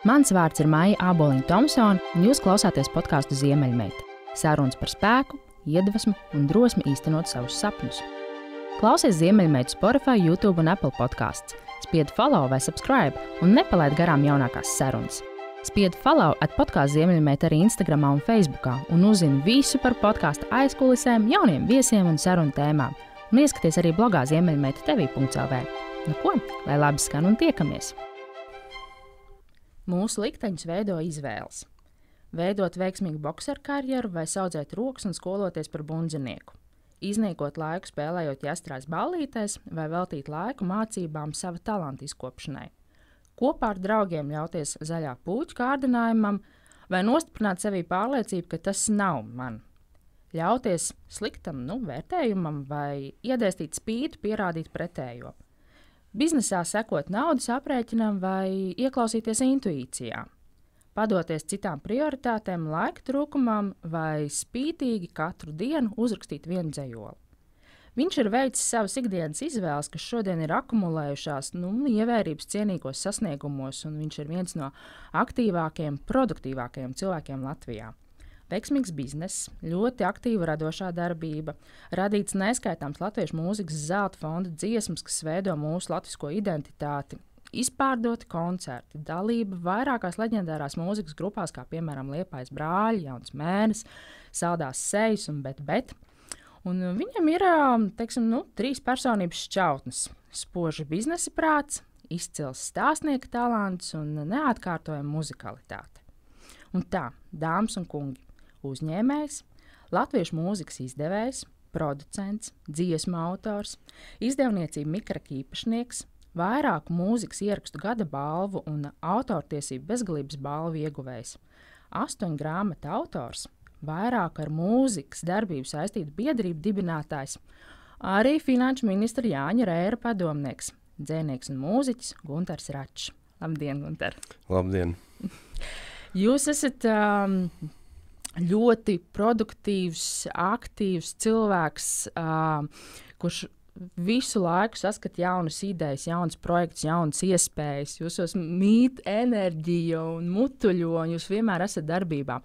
Mans vārds ir Maija Āboliņa-Tomsone, un jūs klausāties podkāstu Ziemeļmeita. Sarunas par spēku, iedvesmu un drosmi īstenot savus sapņus. Klausies Ziemeļmeitu Spotify, YouTube un Apple podcasts. Spied follow vai subscribe un nepalaid garām jaunākās sarunas. Spied follow @podcastu Ziemeļmeita arī Instagramā un Facebookā un uzzini visu par podkāstu aizkulisēm, jauniem viesiem un sarunu tēmām. Un ieskaties arī blogā ziemeļmeita.tv. Nu ko, lai labi skan un tiekamies! Mūsu likteņus veido izvēles. Veidot veiksmīgu bokseru karjeru vai saudzēt rokas un skoloties par bundzinieku. Izniekot laiku spēlējot jastrās ballītēs vai veltīt laiku mācībām sava talanta izkopšanai. Kopā ar draugiem ļauties zaļā puķu kārdinājumam vai nostiprināt sevī pārliecību, ka tas nav man. Ļauties sliktam vērtējumam vai iedēstīt spītu pierādīt pretējo. Biznesā sekot naudas aprēķinam vai ieklausīties intuīcijā. Padoties citām prioritātēm, laika trūkumam vai spītīgi katru dienu uzrakstīt vienu dzejoli. Viņš ir veicis savas ikdienas izvēles, kas šodien ir akumulējušās ievērības cienīgos sasniegumos, un viņš ir viens no aktīvākajiem, produktīvākajiem cilvēkiem Latvijā. Veiksmīgs bizness, ļoti aktīva radošā darbība, radīts neskaitāms latviešu mūzikas zelta fonda dziesmas, kas veido mūsu latvisko identitāti, izpārdoti koncerti, dalība vairākās leģendārās mūzikas grupās, kā piemēram Liepājas brāļi, Jauns Mēnesis, Saldās sejas un bet. Un viņam ir, trīs personības šķautnes – spoža biznesa prāts, izcils stāstnieka talants un neatkārtojama muzikalitāte. Un tā, dāmas un kungi, uzņēmējs, latviešu mūzikas izdevējs, producents, dziesmu autors, izdevniecība Mikraka īpašnieks, vairāku mūzikas ierakstu gada balvu un autortiesību bezgalības balvu ieguvējs, 8 grāmatu autors, vairāk ar mūzikas darbību saistītu biedrību dibinātājs, arī finanšu ministra Jāņa Rēra padomnieks, dzejnieks un mūziķis Guntars Račs. Labdien, Guntar! Labdien! Jūs esat ļoti produktīvs, aktīvs cilvēks, kurš visu laiku saskata jaunas idejas, jaunas projekts, jaunas iespējas. Jūs mīt enerģiju un mutuļo, un jūs vienmēr esat darbībā.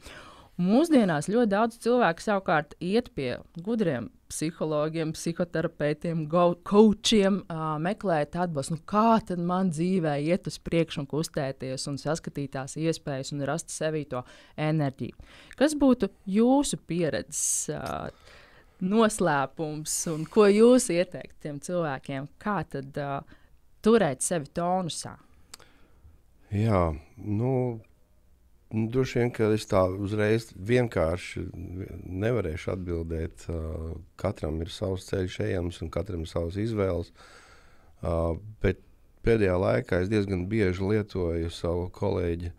Mūsdienās ļoti daudz cilvēku savukārt iet pie gudriem psihologiem, psihoterapeitiem, coachiem, meklēt atbalstu. Kā tad man dzīvē iet uz priekšu un kustēties un saskatīt tās iespējas un rast sevī to enerģiju? Kas būtu jūsu pieredzes noslēpums un ko jūs ieteikt tiem cilvēkiem? Kā tad turēt sevi tonusā? Jā, droši vien, ka es tā uzreiz vienkārši nevarēšu atbildēt. Katram ir savs ceļš ejams un katram ir savas izvēles. Bet pēdējā laikā es diezgan bieži lietoju savu kolēģi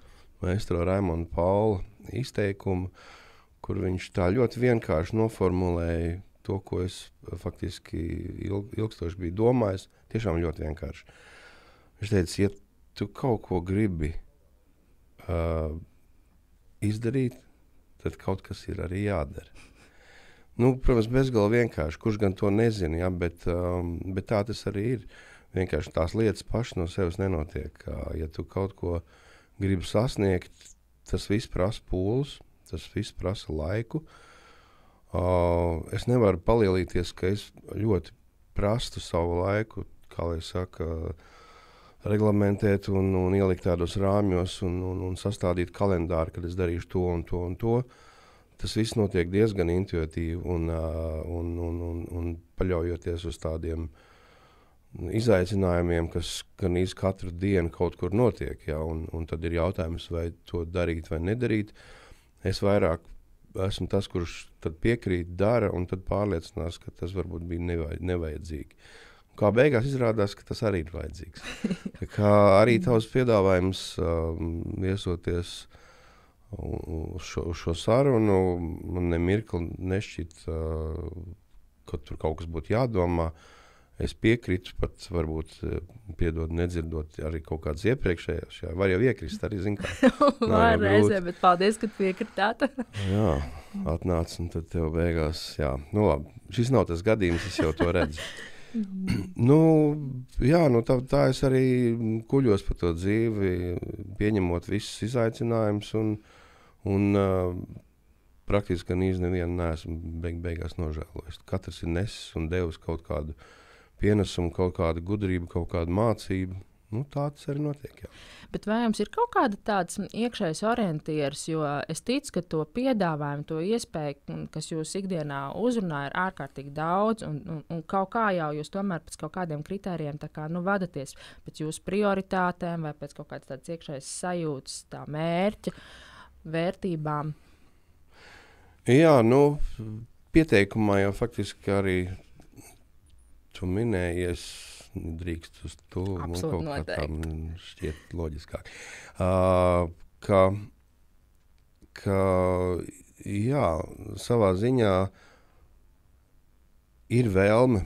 maestro Raimondu Paulu izteikumu, kur viņš tā ļoti vienkārši noformulēja to, ko es faktiski ilgstoši biju domājis. Tiešām ļoti vienkārši. Viņš teica, ja tu kaut ko gribi izdarīt, tad kaut kas ir arī jādara. Protams, bezgalīgi vienkārši, kurš gan to nezina, ja, bet tā tas arī ir. Vienkārši tās lietas paši no sevis nenotiek. Ja tu kaut ko gribi sasniegt, tas viss prasa pūles, tas viss prasa laiku. Es nevaru palielīties, ka es ļoti prastu savu laiku, kā lai saka, reglamentēt un ielikt tādos rāmjos un sastādīt kalendāru, kad es darīšu to un to un to. Tas viss notiek diezgan intuitīvi un paļaujoties uz tādiem izaicinājumiem, kas gan katru dienu kaut kur notiek. Ja, un tad ir jautājums, vai to darīt vai nedarīt. Es vairāk esmu tas, kurš tad piekrīt, dara un tad pārliecinās, ka tas varbūt bija nevajadzīgi. Kā beigās izrādās, ka tas arī ir vajadzīgs. Kā arī tavs piedāvājums viesoties uz šo sarunu, man nemirkli nešķiet, ka tur kaut kas būtu jādomā. Es piekrītu, pat varbūt piedod nedzirdot arī kaut kādas iepriekšējās. Jā, var jau iekrist arī, zin kā. Var reizē, bet paldies, ka piekritāt. Jā, atnāc un tad tev beigās, jā. Labi, šis nav tas gadījums, es jau to redzu. Nu, jā, tā es arī kuļos par to dzīvi, pieņemot visus izaicinājumus un praktiski gan īsti nevienu neesmu beigās nožēlojis. Katrs ir nesis un devis kaut kādu pienesumu, kaut kādu gudrību, kaut kādu mācību. Tā tas arī notiek. Jā. Bet vai jums ir kaut kāda tāds iekšējs orientieris, jo es ticu, ka to piedāvājumu, to iespēju, kas jūs ikdienā uzrunā, ir ārkārtīgi daudz, un kaut kā jau jūs tomēr pēc kaut kādiem kritērijiem vadaties pēc jūsu prioritātēm vai pēc kaut kādas tādas iekšējas sajūtas, tā mērķa, vērtībām? Jā, pieteikumā jau faktiski arī tu minējies, drīkst uz to, kaut kā šķiet loģiskāk. Ka jā, savā ziņā ir vēlme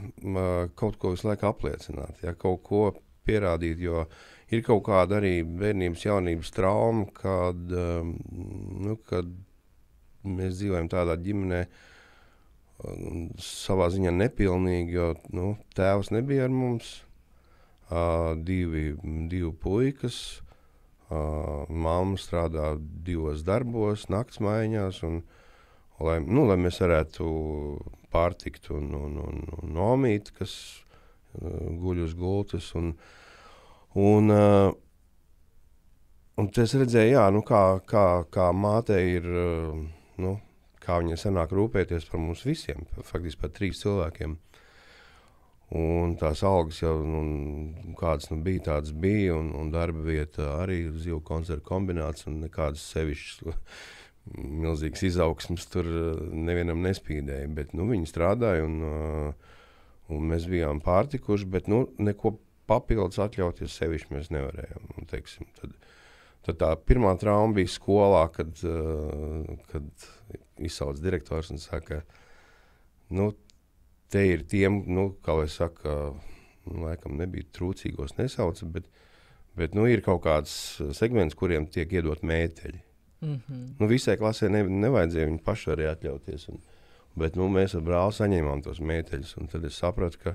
kaut ko visu laiku apliecināt, ja, kaut ko pierādīt, jo ir kaut kāda arī bērnības, jaunības trauma, kad mēs dzīvojam tādā ģimenē, savā ziņā nepilnīgi, jo tēvs nebija ar mums, divi puikas, mamma strādā 2 darbos, nakts maiņās, un lai mēs varētu pārtikt un nomīt, kas guļ uz gultas, un es redzēju, jā, kā mātei ir, kā viņai sanāk rūpēties par mums visiem, faktiski par 3 cilvēkiem. Un tās algas jau, kādas bija, tādas bija, un darba vieta arī zivu konservu kombināts, un nekādas sevišķas milzīgas izaugsmes tur nevienam nespīdēja. Bet viņi strādāja, un mēs bijām pārtikuši, bet neko papildus atļauties sevišķi mēs nevarējām. Un, teiksim, tad tā pirmā trauma bija skolā, kad izsauc direktors un saka, te ir tiem, kā lai saka, laikam nebija trūcīgos nesauca, bet ir kaut kāds segments, kuriem tiek iedot mēteļi. Visai klasē nevajadzēja viņu paši arī atļauties, bet mēs ar brāli saņēmām tos mēteļus, un tad es sapratu, ka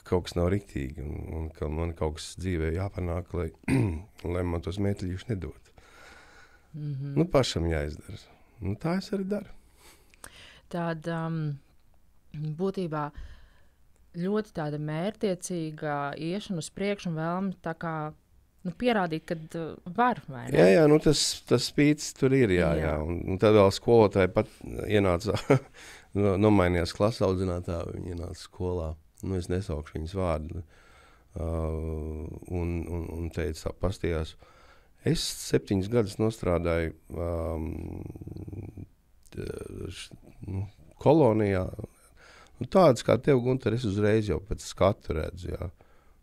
kaut kas nav riktīgi, un ka man kaut kas dzīvē jāpanāk, lai man tos mēteļus nedod. Pašam jāizdara. Tā es arī daru. Tāda būtībā ļoti tāda mērķtiecīga iešana uz priekšu un vēlme tā kā pierādīt, ka var, vai ne? Jā, tas spīts tur ir, jā. Un tad vēl skolotāji pat ienāca, nomainījās klases audzinātāji, viņi ienāca skolā. Es nesaukšu viņas vārdu. Un teica, pastījās, es 7 gadus nostrādāju kolonijā. Tādas kā tev, Gunter, es uzreiz jau pēc skatu redzu, jā.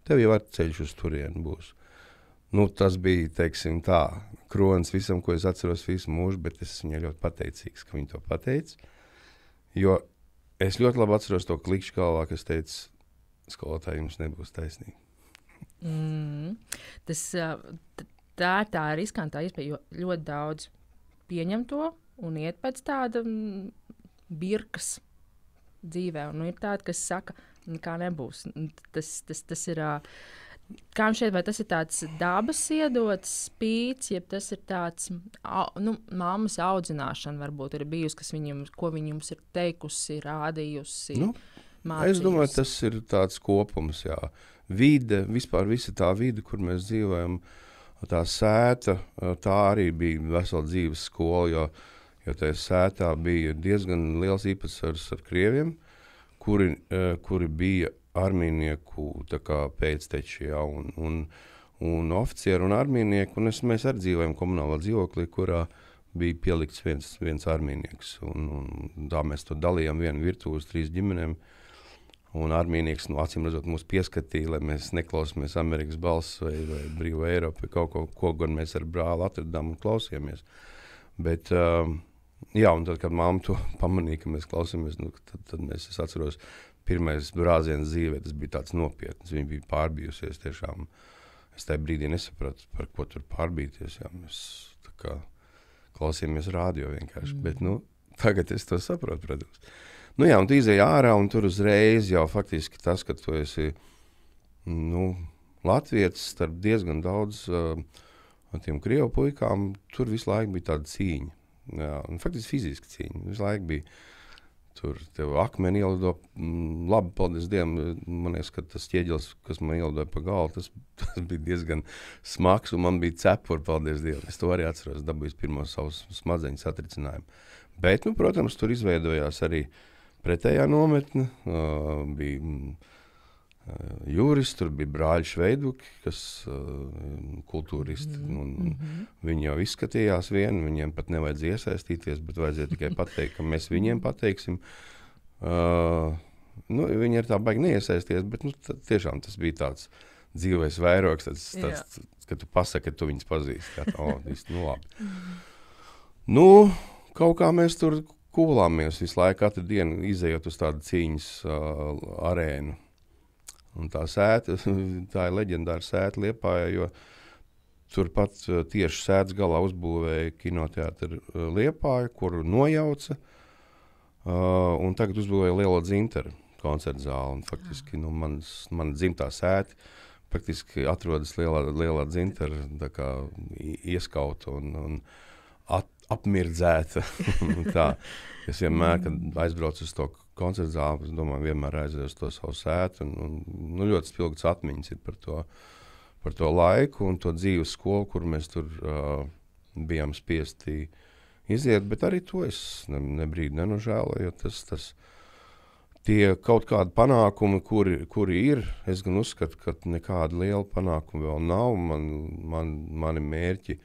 Tev jau ar ceļš uz turienu būs. Tas bija, teiksim tā, kronis visam, ko es atceros visu mūžu, bet es viņai ļoti pateicīgs, ka viņa to pateica. Jo es ļoti labi atceros to klikšķi galvā, kas teica, skolotāji, jums nebūs taisnīgi. Tā ir tā riskantā iespēja, jo ļoti daudz pieņem to un iet pēc tāda birkas dzīvē. Un ir tādi, kas saka, kā nebūs. Tas ir, kā jums šķiet, vai tas ir tāds dabas iedots spīts, jeb tas ir tāds, mammas audzināšana varbūt ir bijusi, ko viņa jums ir teikusi, rādījusi, mācījusi? Es domāju, tas ir tāds kopums, jā. Vide, vispār visa tā vide, kur mēs dzīvojam, tā sēta, tā arī bija vesela dzīves skola, jo tajā sētā bija diezgan liels īpatsvars ar krieviem, kuri bija armijnieku pēcteči, jā, un oficieri un armijnieki, un mēs arī dzīvojam komunālā dzīvoklī, kurā bija pielikts viens armijnieks, un tā mēs to dalījām vienu virtuvi uz 3 ģimenēm, un armijnieks, acīm redzot, mūs pieskatīja, lai mēs neklausāmies Amerikas balss vai Brīvo Eiropu, vai kaut ko gan mēs ar brāli atradām un klausījāmies. Bet, jā, un tad, kad mamma to pamanīja, ka mēs klausāmies, tad es atceros, pirmais brāziens dzīvē, tas bija tāds nopietns, viņa bija pārbijusies tiešām. Es tajā brīdī nesapratu, par ko tur pārbīties, jā, mēs tā kā klausījāmies rādio vienkārši, bet, tagad es to saprotu, protams. Nu jā, un tu izēji ārā, un tur uzreiz jau faktiski tas, ka tu esi latvietis starp diezgan daudz tiem krievu puikām, tur visu laiku bija tāda cīņa. Jā, un faktiski fiziski cīņa. Visu laiku bija tur tev akmeni ielido, labi, paldies Dievam, man liekas, ka tas ķieģelis, kas man ielidoja pa galvu, tas bija diezgan smags, un man bija cepuri, paldies Dievam. Es to arī atceros, dabūjis pirmo savus smadzeņu satricinājumu. Bet, protams, tur izveidojās arī pretējā nometne, bija juristi, tur bija brāļi Šveiduki, kas kultūristi, un viņi jau izskatījās vienu, viņiem pat nevajadzēja iesaistīties, bet vajadzēja tikai pateikt, ka mēs viņiem pateiksim. Viņi ar tā baigi neiesaisties, bet tiešām tas bija tāds dzīvais vairogs, tāds, ka tu pasaki, ka tu viņus pazīsti. Labi. Kaut kā mēs tur kūlāmies visu laiku, katru dienu izejot uz tādu cīņas arēnu. Un tā sēta, tā ir leģendāra sēta Liepājā, jo turpat tieši sētas galā uzbūvēja kinoteātri Liepāja, kuru nojauca, un tagad uzbūvēja Lielo Dzintaru koncertu zāli. Un faktiski man dzimtā sēta praktiski atrodas Lielā Dzintara tā kā ieskauta un apmirdzēta. Tā. Es vienmēr, kad aizbraucu uz to koncertu zāli, es domāju, vienmēr aizēju uz to savu sētu. Un ļoti spilgts atmiņas ir par to laiku un to dzīves skolu, kur mēs tur bijām spiesti iziet. Bet arī to es nebrīdi nenožēloju, jo tie kaut kādi panākumi, kuri ir, es gan uzskatu, ka nekāda liela panākuma vēl nav. Mani mērķi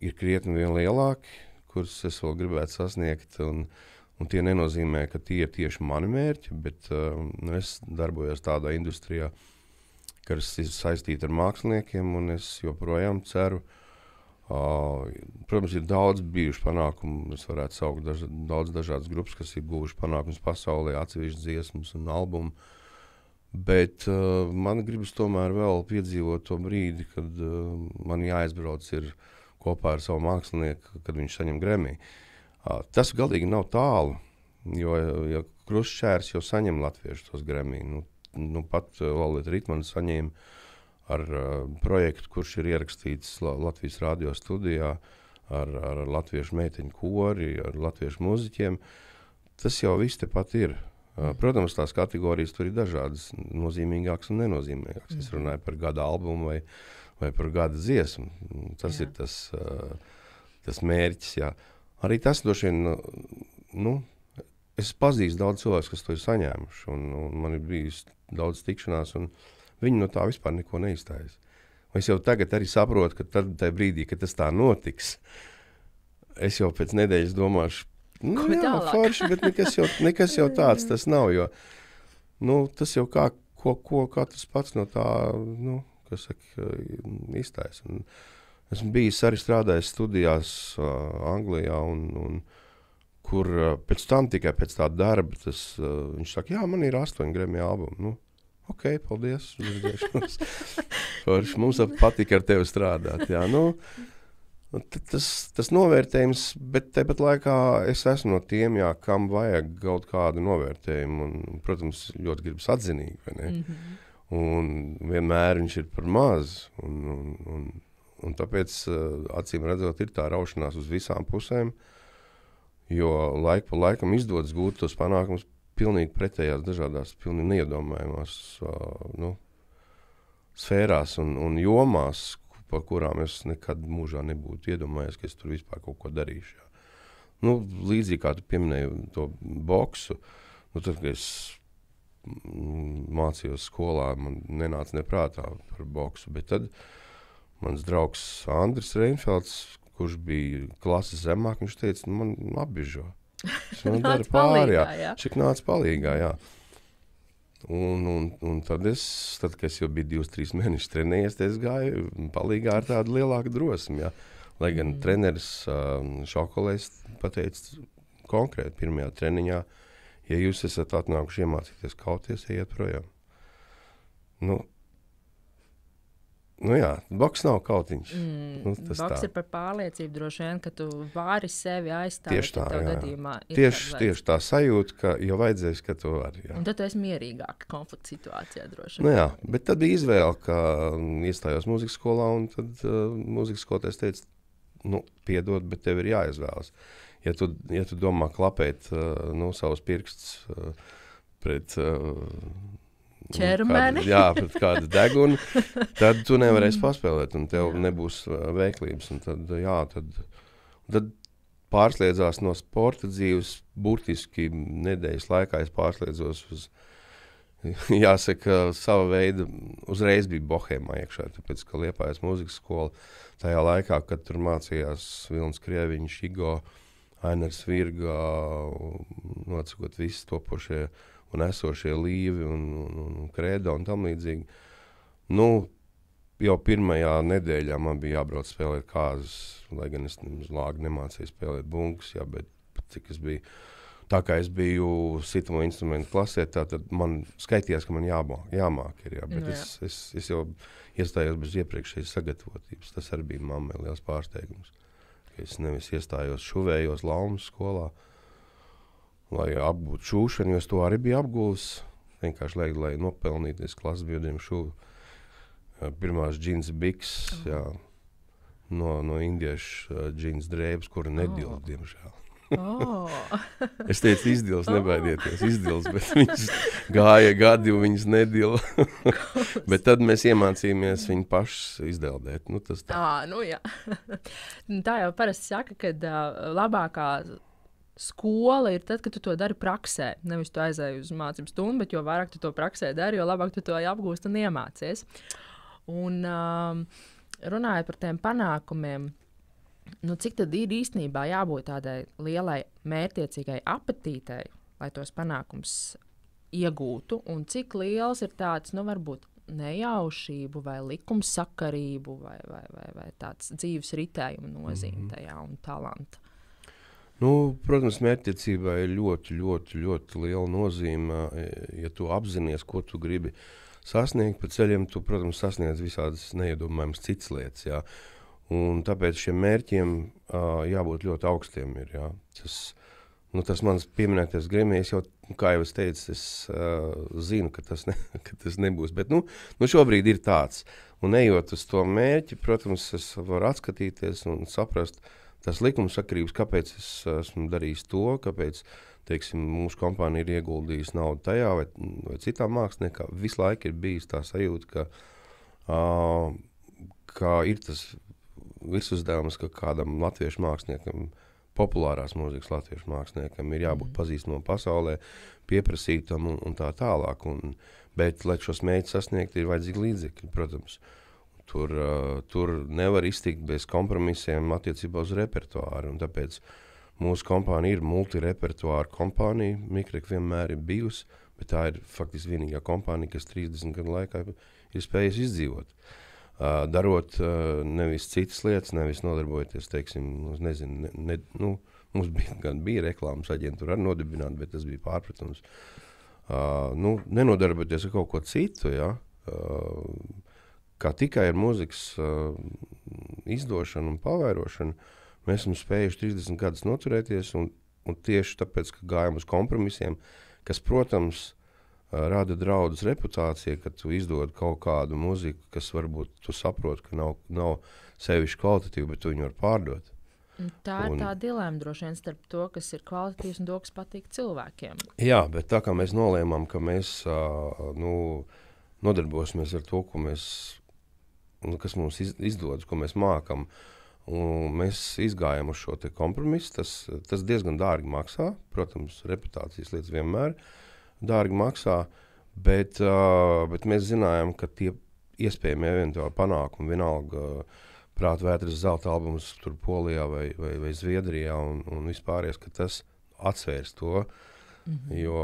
ir krietni vien lielāki, kurus es vēl gribētu sasniegt, un tie nenozīmē, ka tie ir tieši mani mērķi, bet es darbojos tādā industrijā, kas ir saistīta ar māksliniekiem, un es joprojām ceru. Protams, ir daudz bijuši panākumu, es varētu saukt daudz dažādas grupas, kas ir guvuši panākumus pasaulē, atsevišķas dziesmas un albumu, bet man gribas tomēr vēl piedzīvot to brīdi, kad man jāaizbrauc ir kopā ar savu mākslinieku, kad viņš saņem Grammy. Tas galīgi nav tālu, jo Krustšķērs jau saņem latviešu tos Grammy. Pat Lolita Ritmana saņēma ar projektu, kurš ir ierakstīts Latvijas radio studijā ar latviešu meiteņu kori, ar latviešu muziķiem. Tas jau viss tepat ir. Protams, tās kategorijas tur ir dažādas, nozīmīgākas un nenozīmīgākas. Es runāju par gada albumu vai par gada dziesmu. Tas ir tas mērķis, jā. Arī tas droši vien, es pazīstu daudz cilvēkus, kas to ir saņēmuši, un man ir bijis daudz tikšanās, un viņi no tā vispār neko neizstājas. Es jau tagad arī saprotu, ka tajā brīdī, kad tas tā notiks, es jau pēc nedēļas domāšu, forši, bet nekas jau tāds tas nav, jo tas jau ko katrs pats no tā, izstājas. Esmu bijis arī strādājis studijās Anglijā, un kur pēc tam tikai pēc tā darba, viņš saka, jā, man ir 8 Grammy albumi. Ok, paldies. Mums patika ar tevi strādāt. Jā, tas novērtējums, bet tāpat laikā es esmu no tiem, kam vajag kaut kādu novērtējumu, un, protams, ļoti gribas atzinīgi, vai ne? Un vienmēr viņš ir par maz, un tāpēc, acīm redzot, ir tā raušanās uz visām pusēm, jo laiku pa laikam izdodas gūt tos panākumus pilnīgi pretējās dažādās, pilnīgi neiedomājumās sfērās un jomās, par kurām es nekad mūžā nebūtu iedomājies, ka es tur vispār kaut ko darīšu. Jā. Līdzīgi kā tu pieminēji to boksu, tad, kad es mācījos skolā, man nenāca neprātā par boksu, bet tad mans draugs Andris Reinfelds, kurš bija klases zemāk, viņš teica, man apbižo. Man dara pāri, jā. Šik nāca palīgā, jā. Un tad, kad es jau biju 2-3 mēnešus trenējies, es gāju palīgā ar tādu lielāku drosmi, jā. Lai gan treneris Šokolēs pateica konkrēti pirmajā treniņā, ja jūs esat atnākuši iemācīties kauties, ejiet projām. Nu jā, boks nav kautiņš. Boks ir par pārliecību droši vien, ka tu vari sevi aizstāvēt. Tieši tā, tev jā. gadījumā Tieši tā sajūta, ka jau vajadzēs, ka tu vari. Jā. Un tad tu esi mierīgāk konflikta situācijā droši vien. Nu jā, bet tad bija izvēle, ka iestājos mūzikas skolā, un tad mūzikas skolotājs teica, piedod, bet tev ir jāizvēlas. Ja tu domā klapēt savus pirkstus pret... ķermeni. Pret kādu degunu, tad tu nevarēsi paspēlēt, un tev nebūs veiklības. Un tad pārsliedzās no sporta dzīves, burtiski nedēļas laikā es pārsliedzos uz, jāsaka, sava veida, uzreiz bija bohēmā iekšā, tāpēc, ka Liepājas mūzikas skola tajā laikā, kad tur mācījās Vilnis Krieviņš, Igo, Ainars Virga, nocakot visi topošie un esošie Līvi un Kredo un tam līdzīgi. Jau pirmajā nedēļā man bija jābrauc spēlēt kāzas, lai gan es lāgi nemācīju spēlēt bungas, bet cik es biju. Tā kā es biju sitamo instrumentu klasē, tad man skaitījās, ka man jāmāk ir, bet es jau iestājos bez iepriekšējas sagatavotības. Tas arī bija mammai liels pārsteigums. Es nevis iestājos šuvējos Laumas skolā, lai apgūtu šūšanu, jo es to arī biju apgūlis. Vienkārši lai nopelnītu, es klases biedriem šuvu. Pirmās džins biks, no indiešu džins drēbes, kura nedilst, diemžēl. Es teicu, izdils, nebaidieties, izdils, bet viņas gāja gadi, un viņas nedila. Bet tad mēs iemācījāmies viņu pašas izdeldēt. Tas tā. Jā. Tā jau parasti saka, kad labākā skola ir tad, kad tu to dari praksē. Nevis tu aizēji uz mācību stundu, bet jo vairāk tu to praksē dari, jo labāk tu to apgūst un iemācies. Un runājot par tiem panākumiem, cik tad ir īstenībā jābūt tādai lielai mērķtiecīgai apetītei, lai tos panākums iegūtu, un cik liels ir tāds, varbūt nejaušību vai likumsakarību vai tāds dzīves ritējuma nozīme tajā un talanta. Protams, mērķtiecībai ir ļoti, ļoti, ļoti liela nozīme, ja tu apzinies, ko tu gribi sasniegt. Pa ceļiem tu, protams, sasniedz visādas neiedomājamas citas lietas, jā. Un tāpēc šiem mērķiem jābūt ļoti augstiem ir, jā. Tas mans pieminētais Grammy-s jau, kā jau es teicu, es zinu, ka tas nebūs, bet šobrīd ir tāds. Un ejot uz to mērķi, protams, es varu atskatīties un saprast, tas likumsakarības, kāpēc es esmu darījis to, kāpēc, teiksim, mūsu kompānija ir ieguldījusi naudu tajā vai citā māksliniekā. Visu laiku ir bijis tā sajūta, ka ir tas virsuzdevums, ka kādam latviešu māksliniekam, populārās mūzikas latviešu māksliniekam ir jābūt pazīstamam pasaulē, pieprasītam un tā tālāk. Bet, lai šos mērķus sasniegt, ir vajadzīgi līdzekļi, protams. Tur nevar iztikt bez kompromisiem attiecībā uz repertuāru, un tāpēc mūsu kompānija ir multirepertuāra kompānija. Mikrek vienmēr ir bijusi, bet tā ir faktiski vienīgā kompānija, kas 30 gadu laikā ir spējusi izdzīvot. Darot nevis citas lietas, nevis nodarbojoties, teiksim, mums bija reklāmas aģentūra arī nodibināta, bet tas bija pārpratums. Nenodarbojoties ar kaut ko citu, kā tikai ar mūzikas izdošanu un pavairošanu, mēs esam spējuši 30 gadus noturēties, un tieši tāpēc, ka gājam uz kompromisiem, kas, protams, rada draudus reputācija, ka tu izdod kaut kādu mūziku, kas varbūt tu saproti, ka nav sevišķi kvalitatīva, bet tu viņu var pārdot. Tā ir tā dilēma droši vien starp to, kas ir kvalitatīvs un to, kas patīk cilvēkiem. Jā, bet tā kā mēs nolēmām, ka mēs nodarbosimies ar to, kas mums izdodas, ko mēs mākam, un mēs izgājām uz šo te kompromisu. Tas diezgan dārgi maksā, protams, reputācijas lietas vienmēr dārgi maksā, bet mēs zinājām, ka tie iespējami eventuāli panākumi vienalga Prāta vētras zelta albums tur Polijā vai Zviedrijā un vispāries, ka tas atsvērs to, jo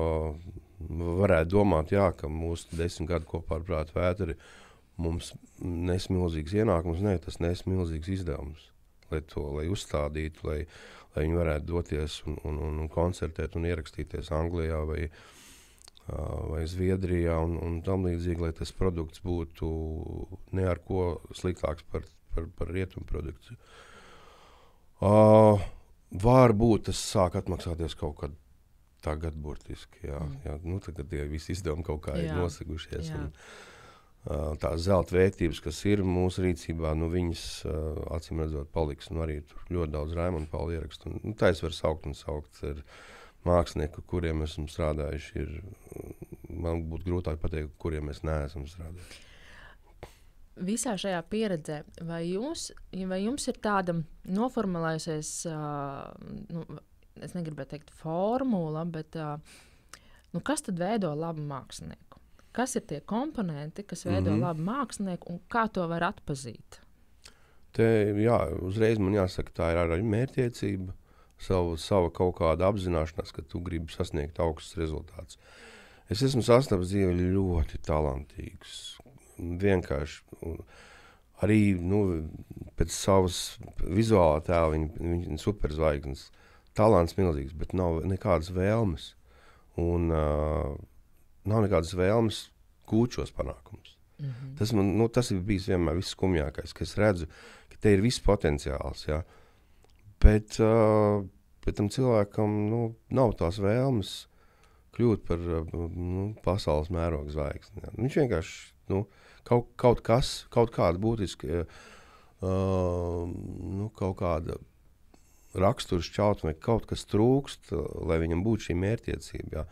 varētu domāt, ka mūsu 10 gadu kopā ar Prāta vētri mums nes milzīgs ienākums, tas nes milzīgs izdevums, lai uzstādītu, lai viņi varētu doties un koncertēt un ierakstīties Anglijā vai vai Zviedrijā un tam līdzīgi, lai tas produkts būtu ne ar ko sliktāks par rietumu produkciju. Varbūt tas sāk atmaksāties kaut kad tagad burtiski, jā. Nu, tagad tie visi izdevumi kaut kā ir nosegušies. Un, tās zelta vērtības, kas ir mūsu rīcībā, nu viņas acīm redzot paliks. Nu, arī tur ļoti daudz Raimonda Paula ierakstu. Nu, tā es varu saukt ar mākslinieku, kuriem esam strādājuši. Man būtu grūtāk pateikt, kuriem mēs neesam strādājuši. Visā šajā pieredzē, vai jums ir tāda noformulējusies, es negribētu teikt formula, bet kas tad veido labu mākslinieku? Kas ir tie komponenti, kas veido labu mākslinieku un kā to var atpazīt? Uzreiz man jāsaka, tā ir arī mērķtiecība, sava kaut kāda apzināšanās, ka tu gribi sasniegt augstus rezultātus. Es esmu sastapis dzīvi ļoti talantīgus. Vienkārši arī pēc savas vizuālā tēla viņi ir superzvaigznes. Talants milzīgs, bet nav nekādas vēlmes. Un nav nekādas vēlmes gūt šos panākumus. Tas ir bijis vienmēr viss skumjākais, ka es redzu, ka te ir viss potenciāls. Ja? Bet tam cilvēkam nav tās vēlmes kļūt par pasaules mēroga zvaigzni. Ja? Viņš vienkārši kaut kāda būtiska kaut kāda rakstura šķautne, kaut kas trūkst, lai viņam būtu šī mērķtiecība. Ja?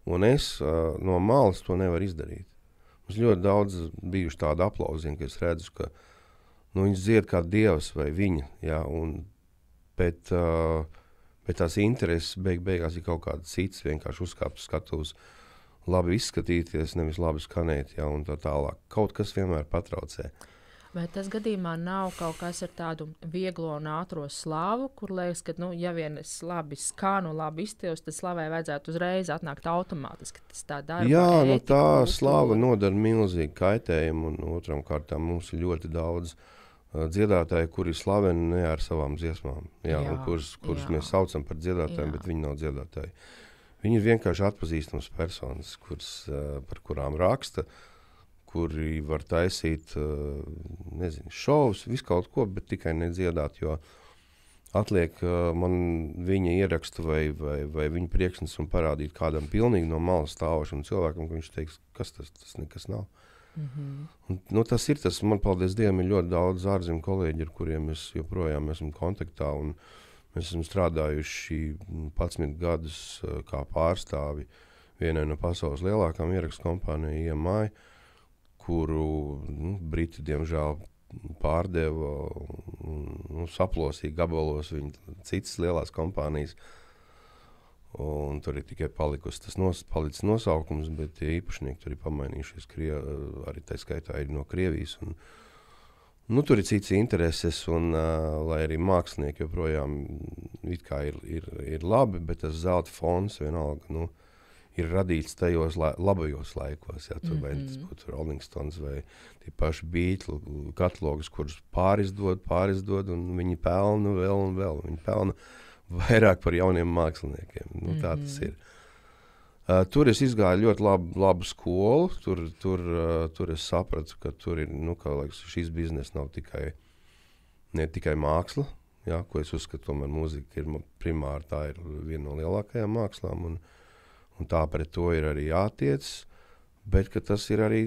Un es no malas to nevaru izdarīt. Mums ļoti daudz bijuši tādi aplausieni, ka es redzu, ka viņš dzied kā dievs vai viņa, ja? Bet tās intereses beigās ir kaut kāda cits, vienkārši uzkāpt skatuves, labi izskatīties, nevis labi skanēt, ja? Un tā tālāk. Kaut kas vienmēr patraucē. Vai tas gadījumā nav kaut kas ar tādu vieglo un ātro slāvu, kur liekas, ka, ja vien es labi skanu, labi iztilstu, tad slavai vajadzētu uzreiz atnākt automātiski. Tas tā darba ētika, tā slava nodara milzīgi kaitējumu, un otram kārtām mums ir ļoti daudz dziedātāji, kuri slaveni ne ar savām dziesmām, kurus mēs saucam par dziedātājiem, bet viņi nav dziedātāji. Viņi ir vienkārši atpazīstams personas, par kurām raksta, kuri var taisīt, šovus, visu kaut ko, bet tikai nedziedāt, jo atliek man viņa ierakstu vai viņa priekšnesumu parādīt kādam pilnīgi no malas stāvošam cilvēkam, ka viņš teiks, kas tas nekas nav. Un, tas ir tas, man paldies Dievam, ir ļoti daudz ārzemju kolēģi, ar kuriem mēs joprojām esam kontaktā, un mēs esam strādājuši 11 gadus kā pārstāvi vienai no pasaules lielākām ierakstu kompānijai EMI, kuru Briti, diemžēl, pārdeva saplosīja gabalos viņa citas lielās kompānijas. Un tur ir tikai palicis nosaukums, bet tie īpašnieki tur ir pamainījušies. Arī tā skaitā ir no Krievijas. Tur ir cits intereses, un lai arī mākslinieki joprojām it kā ir labi, bet tas zelta fons vienalga, ir radīts tajos labajos laikos. Ja, tur vai tas būtu Rolling Stones vai tie paši Beatles katalogus, kurus pārizdod, un viņi pelna vēl un vēl. Viņi pelna vairāk par jauniem māksliniekiem. Tā tas ir. Tur es izgāju ļoti labu skolu. Tur es sapratu, ka tur ir, šis biznes nav ne tikai māksla, ja, ko es uzskatu, tomēr mūzika ir primāri, tā ir viena no lielākajām mākslām, un tā pret to ir arī jātiec, bet ka tas ir arī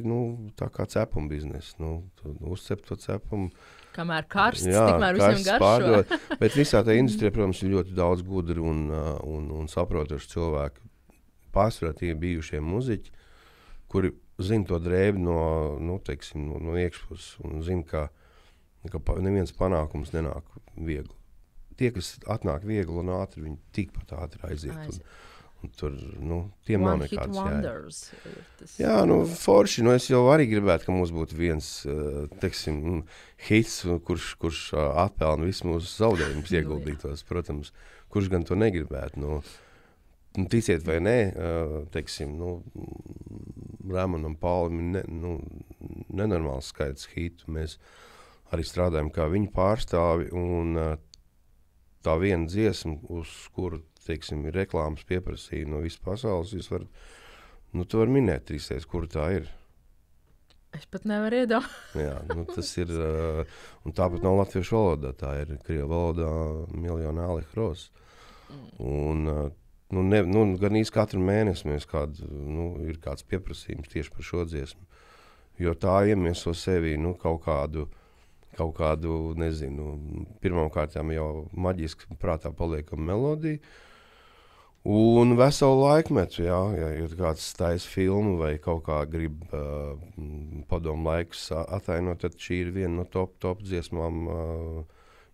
tā kā cepuma biznes. Uzcep to cepumu. Kamēr karsts, tikmēr visiem garšo. Bet visā tā industrijā, protams, ir ļoti daudz gudri un saprotoši cilvēki. Pārsvarā tie bijušie muziķi, kuri zina to drēbi no iekšpuses un zina, ka neviens panākums nenāk viegli. Tie, kas atnāk viegli un ātri, viņi tikpat ātri aiziet. Tur, tiem nav nekādas jēgas. Jā, forši. Es jau arī gribētu, ka mums būtu viens, hits, kurš atpelna visu mūsu zaudējumus ieguldītos, protams. Kurš gan to negribētu? Ticiet vai nē, Raimonam Paulam nenormāls skaits hitu. Mēs arī strādājam kā viņa pārstāvi, un tā viena dziesma, uz kuru ir reklāmas pieprasīja no visas pasaules. Jūs varat Nu, tu vari minēt 3 reizes, kur tā ir. Es pat nevaru iedomāties. Jā, tas ir, un tāpat nav latviešu valodā, tā ir krievu valodā miljonu Aleha Rosa. Un, gan īsti katru mēnesi mēs ir kāds pieprasījums tieši par šo dziesmu, jo tā iemieso sevi, kaut kādu, nezinu, pirmām kārtām jau maģiski prātā paliekam melodiju, un veselu laikmetu, ja kāds taisa filmu vai kaut kā grib padomu laikus atainot, tad šī ir viena no top dziesmām,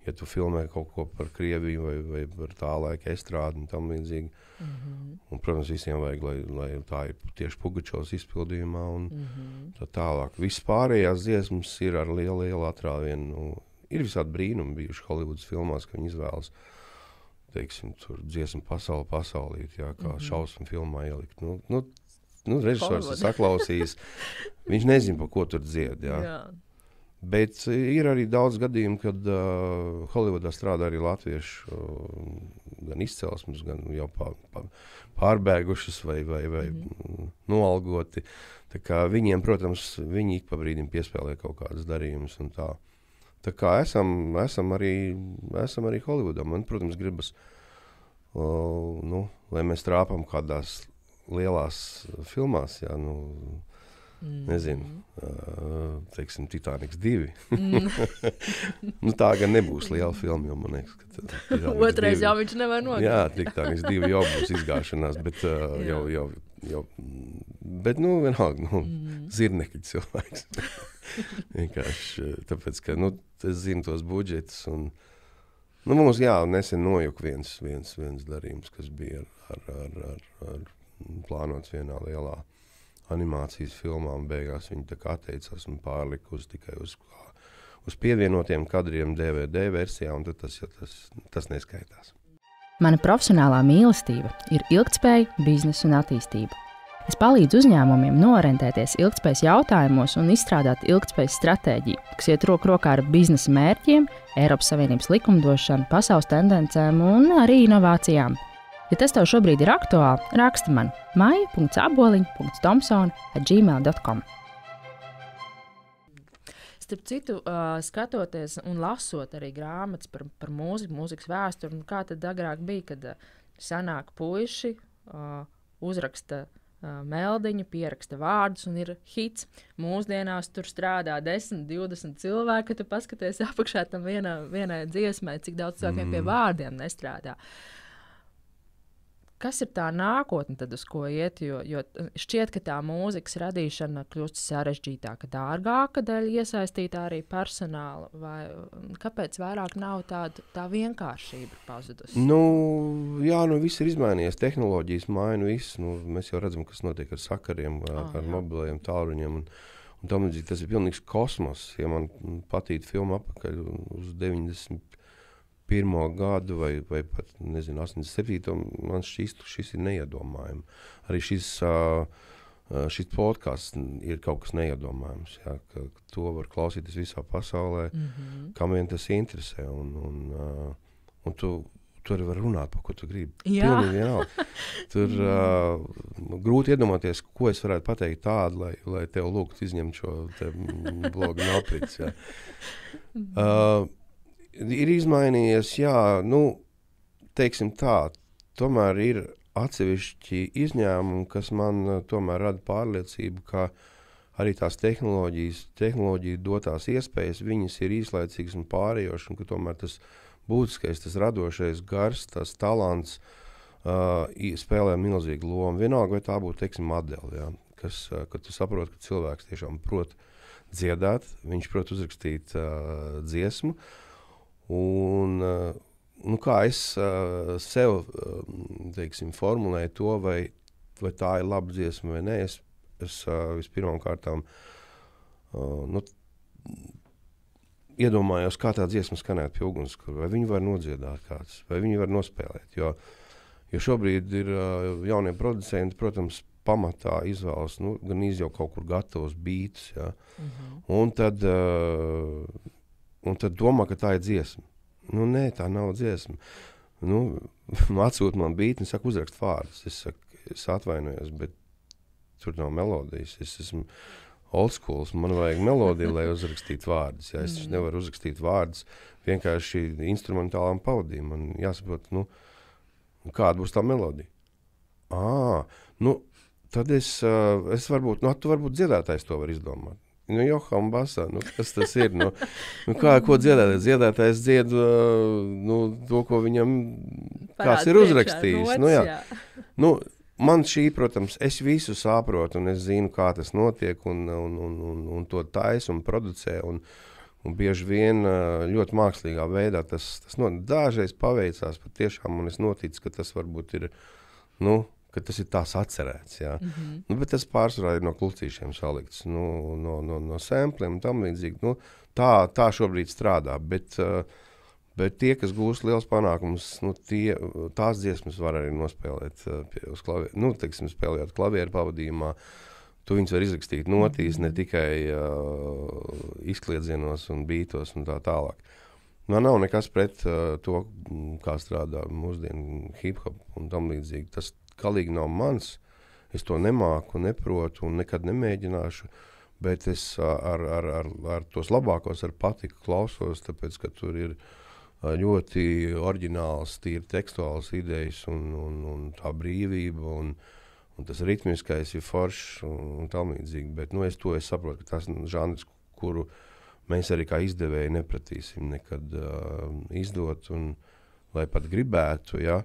ja tu filmē kaut ko par Krieviju vai par tā laika estrādi un tam līdzīgi. Un, protams, visiem vajag, lai tā ir tieši Pugačovs izpildījumā un tā tālāk. Viss pārējās dziesmas ir ar lielu atrāvienu. Ir visādi brīnumi bijuši Holivudas filmās, ka viņi izvēlas, teiksim, tur dziesmu pasaulīt, jā, kā šausmu filmā ielikt. Režisors ir saklausījis, viņš nezina, pa ko tur dzied, jā. Bet ir arī daudz gadījumu, kad Holivudā strādā arī latviešu gan izcelsmes, gan jau pārbēgušas vai noalgoti. Tā kā viņiem, protams, viņi ik pa brīdim piespēlē kaut kādas darījumus un tā. Tā kā esam arī Holivudā. Man, protams, gribas, lai mēs trāpam kādās lielās filmās, jā, nezinu, teiksim, Titaniks 2. Tā gan nebūs liela filma, jo man liekas, ka otrais jau viņš nevar nogāt. Jā, Titaniks 2 jau būs izgāšanās, bet bet, vienalga, zirnekļi cilvēks. Vienkārši tāpēc, ka, es zinu tos budžetus un, mums, nesen nojuka viens darījums, kas bija ar plānots vienā lielā animācijas filmā, un beigās viņi tā kā atteicās un pārlika tikai uz pievienotiem kadriem DVD versijā, un tad tas neskaitās. Mana profesionālā mīlestība ir ilgtspēja, biznesa un attīstība. Es palīdzu uzņēmumiem noorientēties ilgtspējas jautājumos un izstrādāt ilgtspējas stratēģiju, kas iet roku rokā ar biznesa mērķiem, Eiropas Savienības likumdošanu, pasaules tendencēm un arī inovācijām. Ja tas tev šobrīd ir aktuāli, raksti man maija.aboliņa.thompsone@gmail.com. Starp citu, skatoties un lasot arī grāmatas par mūzikas vēsturi, kā tad agrāk bija, kad sanāk puiši, uzraksta meldiņu, pieraksta vārdus un ir hits. Mūsdienās tur strādā 10, 20 cilvēki, kad tu paskaties apakšā tam vienai dziesmai, cik daudz cilvēkiem pie vārdiem nestrādā. Kas ir tā nākotne, tad uz ko iet? Jo šķiet, ka tā mūzikas radīšana kļūst sarežģītāka, dārgāka dēļ iesaistītā arī personāla. Vai kāpēc vairāk nav tā vienkāršība pazudusi? Viss ir izmainījies. Tehnoloģijas maina visu. Mēs jau redzam, kas notiek ar sakariem, ar mobilajiem tālruņiem. Un tam līdzīgi tas ir pilnīgs kosmos. Ja man patīk filma apakaļ uz 91. gadu vai pat, 87. Man šis ir neiedomājami. Arī šis podcasts ir kaut kas neiedomājams, jā, ka to var klausīties visā pasaulē, kam vien tas interesē. Un tu arī var runāt, par ko tu gribi. Pilnīgi vienalga. Tur grūti iedomāties, ko es varētu pateikt tādu, lai tev lūgtu izņemt šo blogu noprits. Ir izmainījies, teiksim tā, tomēr ir atsevišķi izņēmumi, kas man tomēr rada pārliecību, ka arī tās tehnoloģiju dotās iespējas, viņas ir īslaicīgas un pārējošas, un ka tomēr tas būtiskais, tas radošais gars, tas talants spēlē milzīgu lomu. Vienalga, vai tā būtu, teiksim, Adele, ja, kad tu saproti, ka cilvēks tiešām prot dziedāt, viņš prot uzrakstīt dziesmu, un kā es sev, teiksim, formulēju to, vai tā ir laba dziesma vai nē, es vispirmām kārtām iedomājos, kā tā dziesma skanētu pie ugunskura, vai viņu var nodziedāt kāds, vai viņu var nospēlēt, jo šobrīd ir jaunie producenti, protams, pamatā izvēlas, gan jau kaut kur gatavos beats, ja, un tad domā, ka tā ir dziesma. Nē, tā nav dziesma. Atsūt man beat un saka, uzrakst vārdus. Es saku, es atvainojos, bet tur nav melodijas. Es esmu old school, man vajag melodiju, lai uzrakstītu vārdus. Ja? Es nevaru uzrakstīt vārdus vienkārši instrumentālām pavadījumam. Man jāsaprot, kāda būs tā melodija. Tad es varbūt, tu varbūt dziedātājs to var izdomāt. Joham Basā, kas tas ir? Ko dziedātājs? Dziedātājs dzied to, ko viņam kāds ir uzrakstījis. Man šī, protams, es visu saprotu un es zinu, kā tas notiek un to taisu un producē un bieži vien ļoti mākslīgā veidā tas dažreiz paveicās patiešām un es noticu, ka tas varbūt ir, ka tas ir tās atcerēts, jā. Bet tas pārsvarā ir no klucīšiem salikts, no sampliem un tam līdzīgi. Tā šobrīd strādā, bet tie, kas gūst liels panākums, tās dziesmas var arī nospēlēt uz klavieru, spēlējot klavieru pavadījumā. Tu viņus var izrakstīt notīs, ne tikai izkliedzienos un bītos un tā tālāk. Man nav nekas pret to, kā strādā mūsdienu hip-hop un tam līdzīgi. Tas galīgi nav mans, es to nemāku, neprotu un nekad nemēģināšu, bet es ar tos labākos ar patiku klausos, tāpēc, ka tur ir ļoti oriģināls, tīri tekstuāls idejas un tā brīvība un tas ritmiskais ir foršs un tam līdzīgi, bet es saprotu, ka tas žanrs, kuru mēs arī kā izdevēji nepratīsim nekad izdot un lai pat gribētu, ja,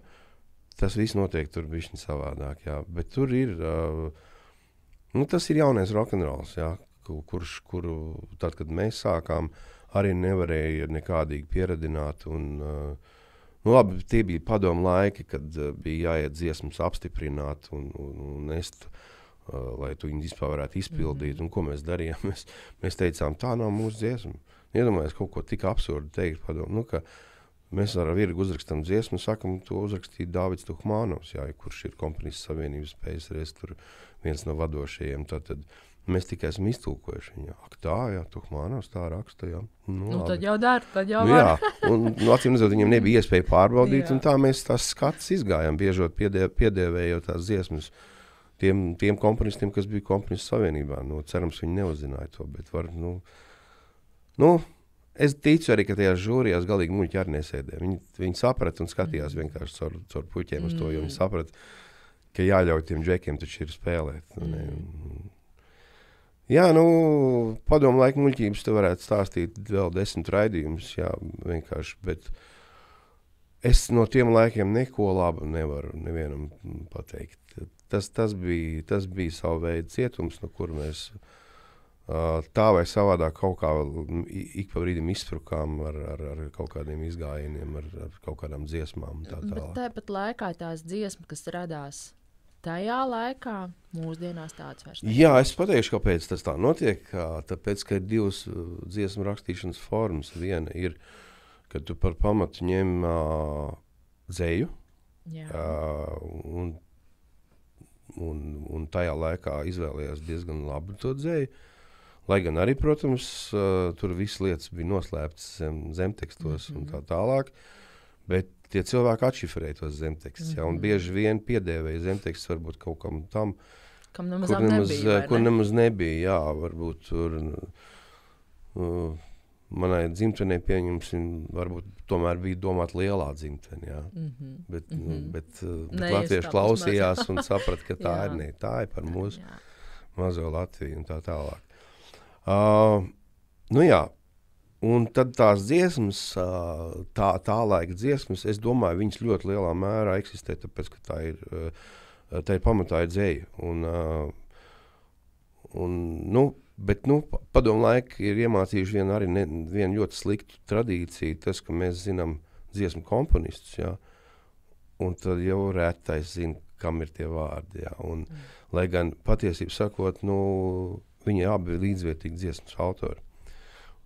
tas viss notiek tur bišķiņ savādāk, jā. Bet tur ir, tas ir jaunais rock'n'rolls, jā, kuru tad, kad mēs sākām, arī nevarēja nekādīgi pieradināt. Labi, tie bija padomu laiki, kad bija jāiet dziesmas apstiprināt un nest, lai tu viņu vispār varētu izpildīt. Un ko mēs darījām? Mēs teicām, tā nav mūsu dziesma. Iedomājies kaut ko tik absurdu teikt padomu, ka mēs ar Virgu uzrakstam dziesmu, sakam, to uzrakstīja Dāvids Tuhmānovs, jā, kurš ir Komponistu savienības PSRS, tur viens no vadošajiem. Tātad mēs tikai esam iztulkojuši viņu. Tuhmānovs tā raksta, jā. Tad jau var. Jā, un acīm redzot, viņiem nebija iespēja pārbaudīt, un tā mēs tās skatas izgājām, biežot piedēvējot tās dziesmas tiem komponistiem, kas bija Komponistu savienībā. Cerams, viņi neuzzināja to, bet var, es ticu arī, ka tajās žūrijās galīgi muļķi arī nesēdē. Viņi saprata un skatījās vienkārši caur puķiem uz to, jo viņi saprata, ka jāļauj tiem džekiem taču ir spēlēt. Jā, padomu laiku muļķības te varētu stāstīt vēl 10 raidījumus, jā, vienkārši, bet es no tiem laikiem neko labu nevaru nevienam pateikt. Tas bija savu veidu cietums, no kur mēs tā vai savādāk kaut kā ik pa brīdim izsprukām ar kaut kādiem izgājieniem, ar kaut kādām dziesmām. Bet tāpat laikā tās dziesmas, kas radās tajā laikā, mūsdienās tādas vairs nav. Jā, es pateikšu, kāpēc tas tā notiek. Tāpēc, ka ir divas dziesmu rakstīšanas formas. Viena ir, kad tu par pamatu ņem dzeju un tajā laikā izvēlējās diezgan labi to dzeju. Lai gan arī, protams, tur visas lietas bija noslēptas zemtekstos un tā tālāk, bet tie cilvēki atšifrēja tos zemtekstus, un bieži vien piedēvēja zemtekstus varbūt kaut kam tam, kur nemaz nebija, jā, varbūt tur manai dzimtenei pieņemsim, varbūt tomēr bija domāt lielā dzimteni, jā, bet latvieši klausījās un saprat, ka tā ir par mūsu mazo Latviju un tā tālāk. Jā, un tad tās dziesmas, tā laika dziesmas, es domāju, viņas ļoti lielā mērā eksistē, tāpēc, ka tā ir pamatā ir dzeja. Bet padomu laiku ir iemācījuši vienu ļoti sliktu tradīciju, tas, ka mēs zinām dziesmu komponistus, jā, un tad jau retais zina, kam ir tie vārdi, jā, un lai gan patiesību sakot, viņi abi ir līdzvērtīgi dziesmas autori.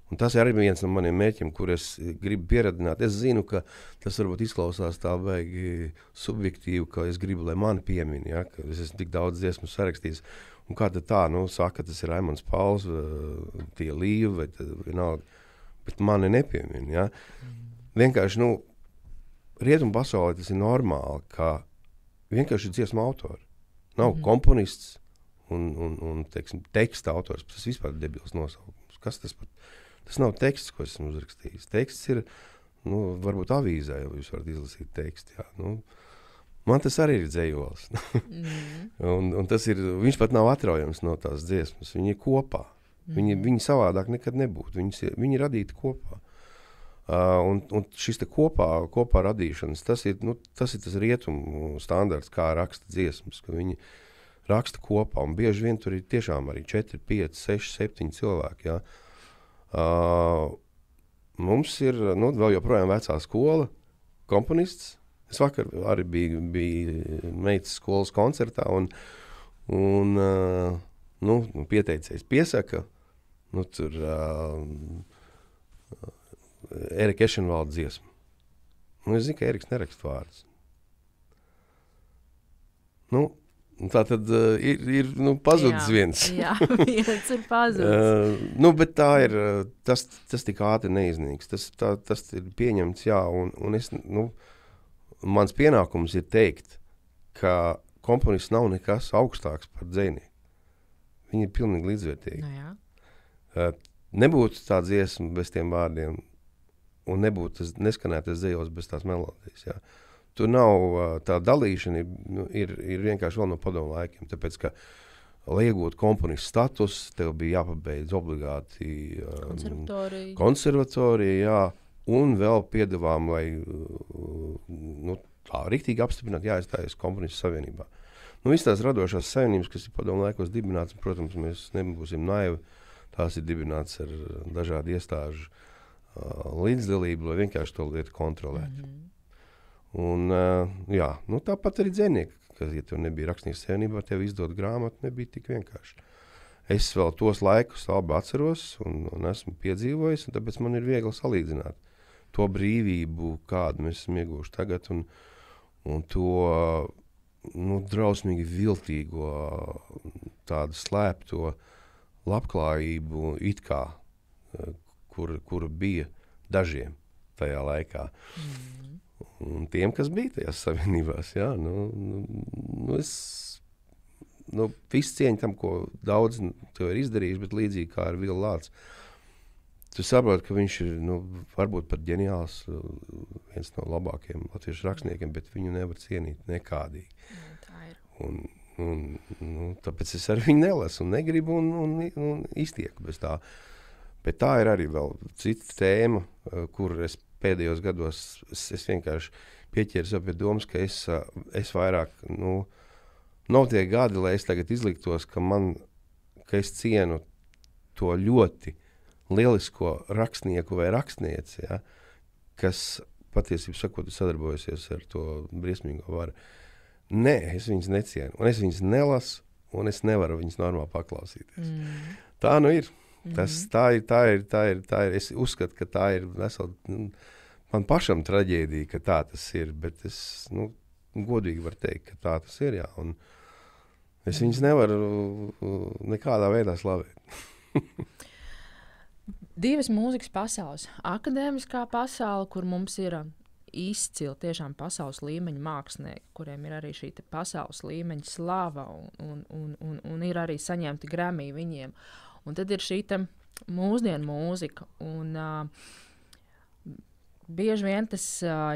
Un tas ir arī viens no maniem mērķiem, kur es gribu pieradināt. Es zinu, ka tas varbūt izklausās tā baigi subjektīvi, ka es gribu, lai mani piemin, ja, ka es esmu tik daudz dziesmu sarakstījis. Un kā tad tā, saka, tas ir Raimons Pauls, tie Līvi, vai vienalga, bet mani nepiemin, ja. Vienkārši, rietumu pasaulē tas ir normāli, ka vienkārši ir dziesmu autori. Nav komponists un teiksim, teksta autors, tas vispār ir debils nosaukums. Kas tas pat? Tas nav teksts, ko esmu uzrakstījis. Teksts ir, varbūt avīzē, jau jūs varat izlasīt tekstu, jā. Man tas arī ir dzējols. un tas ir, viņš pat nav atraujams no tās dziesmas. Viņi ir kopā. Viņi savādāk nekad nebūtu. Viņi ir radīti kopā. Un šis te kopā radīšanas, tas ir tas rietumu standarts, kā raksta dziesmas, ka viņi raksta kopā. Un bieži vien tur ir tiešām arī 4, 5, 6, 7 cilvēki, jā. Mums ir vēl joprojām vecā skola, komponists. Es vakar arī biju meitas skolas koncertā un pieteicējs piesaka, tur Erika Ešenvalda dziesma. Es zinu, ka Eriks nerakst vārdus. Tā tad ir pazudis viens. Jā, viens ir pazudis. Bet tā ir, tas tik ātri neiznīks. Tas ir pieņemts, jā, un es, mans pienākums ir teikt, ka komponists nav nekas augstāks par dzejnieku. Viņi ir pilnīgi līdzvērtīgi. Nebūtu tā dziesma bez tiem vārdiem, un neskanētu tas dzejos bez tās melodijas, jā. Tur nav tā dalīšana, ir vienkārši vēl no padomu laikiem, tāpēc, ka, lai iegūtu komponistu status, tev bija jāpabeidz obligāti konservatorija, jā, un vēl piedevām, lai tā riktīgi apstiprināt, jāiestājas komponistu savienībā. Viss tās radošās savienības, kas ir padomu laikos dibināts, protams, mēs nebūsim naivi, tās ir dibināts ar dažādu iestāžu līdzdalību, lai vienkārši to lietu kontrolētu. Un, tāpat arī dzejnieki, ka, ja tev nebija rakstnieks savienībā, tev izdot grāmatu nebija tik vienkārši. Es vēl tos laikus labi atceros un esmu piedzīvojis, un tāpēc man ir viegli salīdzināt to brīvību, kādu mēs esam ieguvuši tagad, un to drausmīgi viltīgo, tādu slēpto labklājību it kā, kura bija dažiem tajā laikā. Un tiem, kas bija tajās savienībās, jā, viss cieņa tam, ko daudz tev ir izdarījuši, bet līdzīgi kā ar Vilu Lācu. Tu saproti, ka viņš ir, varbūt pat ģeniāls, viens no labākajiem latviešu rakstniekiem, bet viņu nevar cienīt nekādīgi. Tā ir. Un tāpēc es ar viņu nelasu un negribu un iztieku bez tā. Bet tā ir arī vēl cita tēma, kur es pēdējos gados es vienkārši pieķēru pie domas, ka es vairāk, nav tie gadi, lai es tagad izliktos, ka es cienu to ļoti lielisko rakstnieku vai rakstnieci, ja, kas patiesībā sakot sadarbojasies ar to briesmīgo varu. Nē, es viņus necienu, un es viņus nelasu, un es nevaru viņus normāli paklausīties. Tā ir. Tā ir. Es uzskatu, ka tā ir vesela, man pašam traģēdija, ka tā tas ir, bet es, godīgi varu teikt, ka tā tas ir, jā, un es viņus nevaru nekādā veidā slavēt. Divas mūzikas pasaules. Akadēmiskā pasaule, kur mums ir izcili tiešām pasaules līmeņa mākslinieki, kuriem ir arī šī pasaules līmeņa slava un ir arī saņemti Grammy viņiem. Un tad ir šī mūsdienu mūzika. Un, bieži vien tas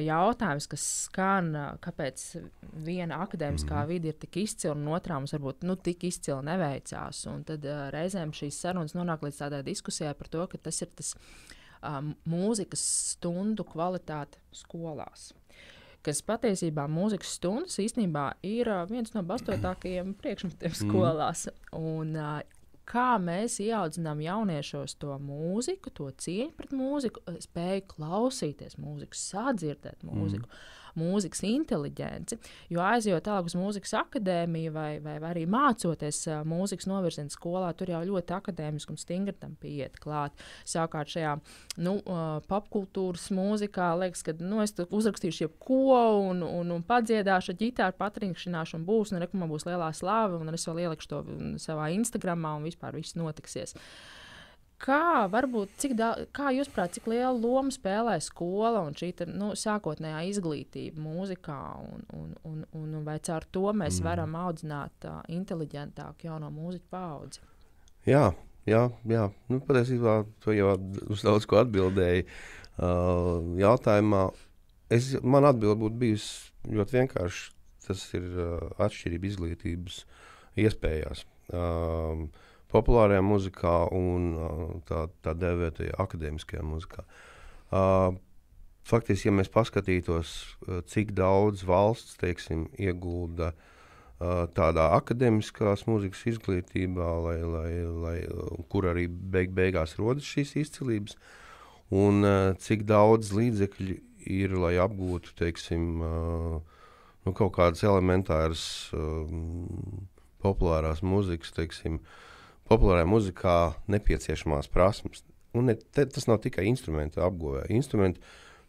jautājums, kas skan, kāpēc viena akadēmiskā vide ir tik izcila un otrā mums varbūt tik izcila neveicās. Un tad reizēm šīs sarunas nonāk līdz tādai diskusijai par to, ka tas ir tas mūzikas stundu kvalitāte skolās. Kas patiesībā mūzikas stundas īstenībā ir viens no bastotākajiem priekšmetiem skolās. Un, kā mēs ieaudzinām jauniešos to mūziku, to cieņu pret mūziku, spēju klausīties mūziku, sadzirdēt mūziku, mūzikas inteliģenci. Jo aizejot tālāk uz mūzikas akadēmiju vai arī mācoties mūzikas novirziena skolā, tur jau ļoti akadēmiski un stingri tam pieiet klāt. Savukārt šajā popkultūras mūzikā liekas, ka es uzrakstīšu jebko un padziedāšu ģitāru, patrinkšināšu un būs, un man būs lielā slāve, un es vēl ielikšu to savā Instagramā un vispār viss notiksies. Kā varbūt, kā jūs prāt, cik lielu lomu spēlē skola un šī sākotnējā izglītība mūzikā, un vai caur to mēs varam audzināt inteliģentāku jauno mūziķu paudzi? Jā. Nu, patiesībā to jau uz daudz ko atbildēju jautājumā. Man atbilde būtu bijusi ļoti vienkārši. Tas ir atšķirība izglītības iespējās. Populārajā mūzikā un tā dēvētajā akadēmiskajā mūzikā. Faktiski, ja mēs paskatītos, cik daudz valsts, teiksim, iegulda tādā akadēmiskās mūzikas izglītībā, kur arī beigās rodas šīs izcilības, un cik daudz līdzekļu ir, lai apgūtu, teiksim, kaut kādas elementāras populārās mūzikas, teiksim, populārajā mūzikā nepieciešamās prasmes. Un tas nav tikai instrumentu apguvē. Instrumentu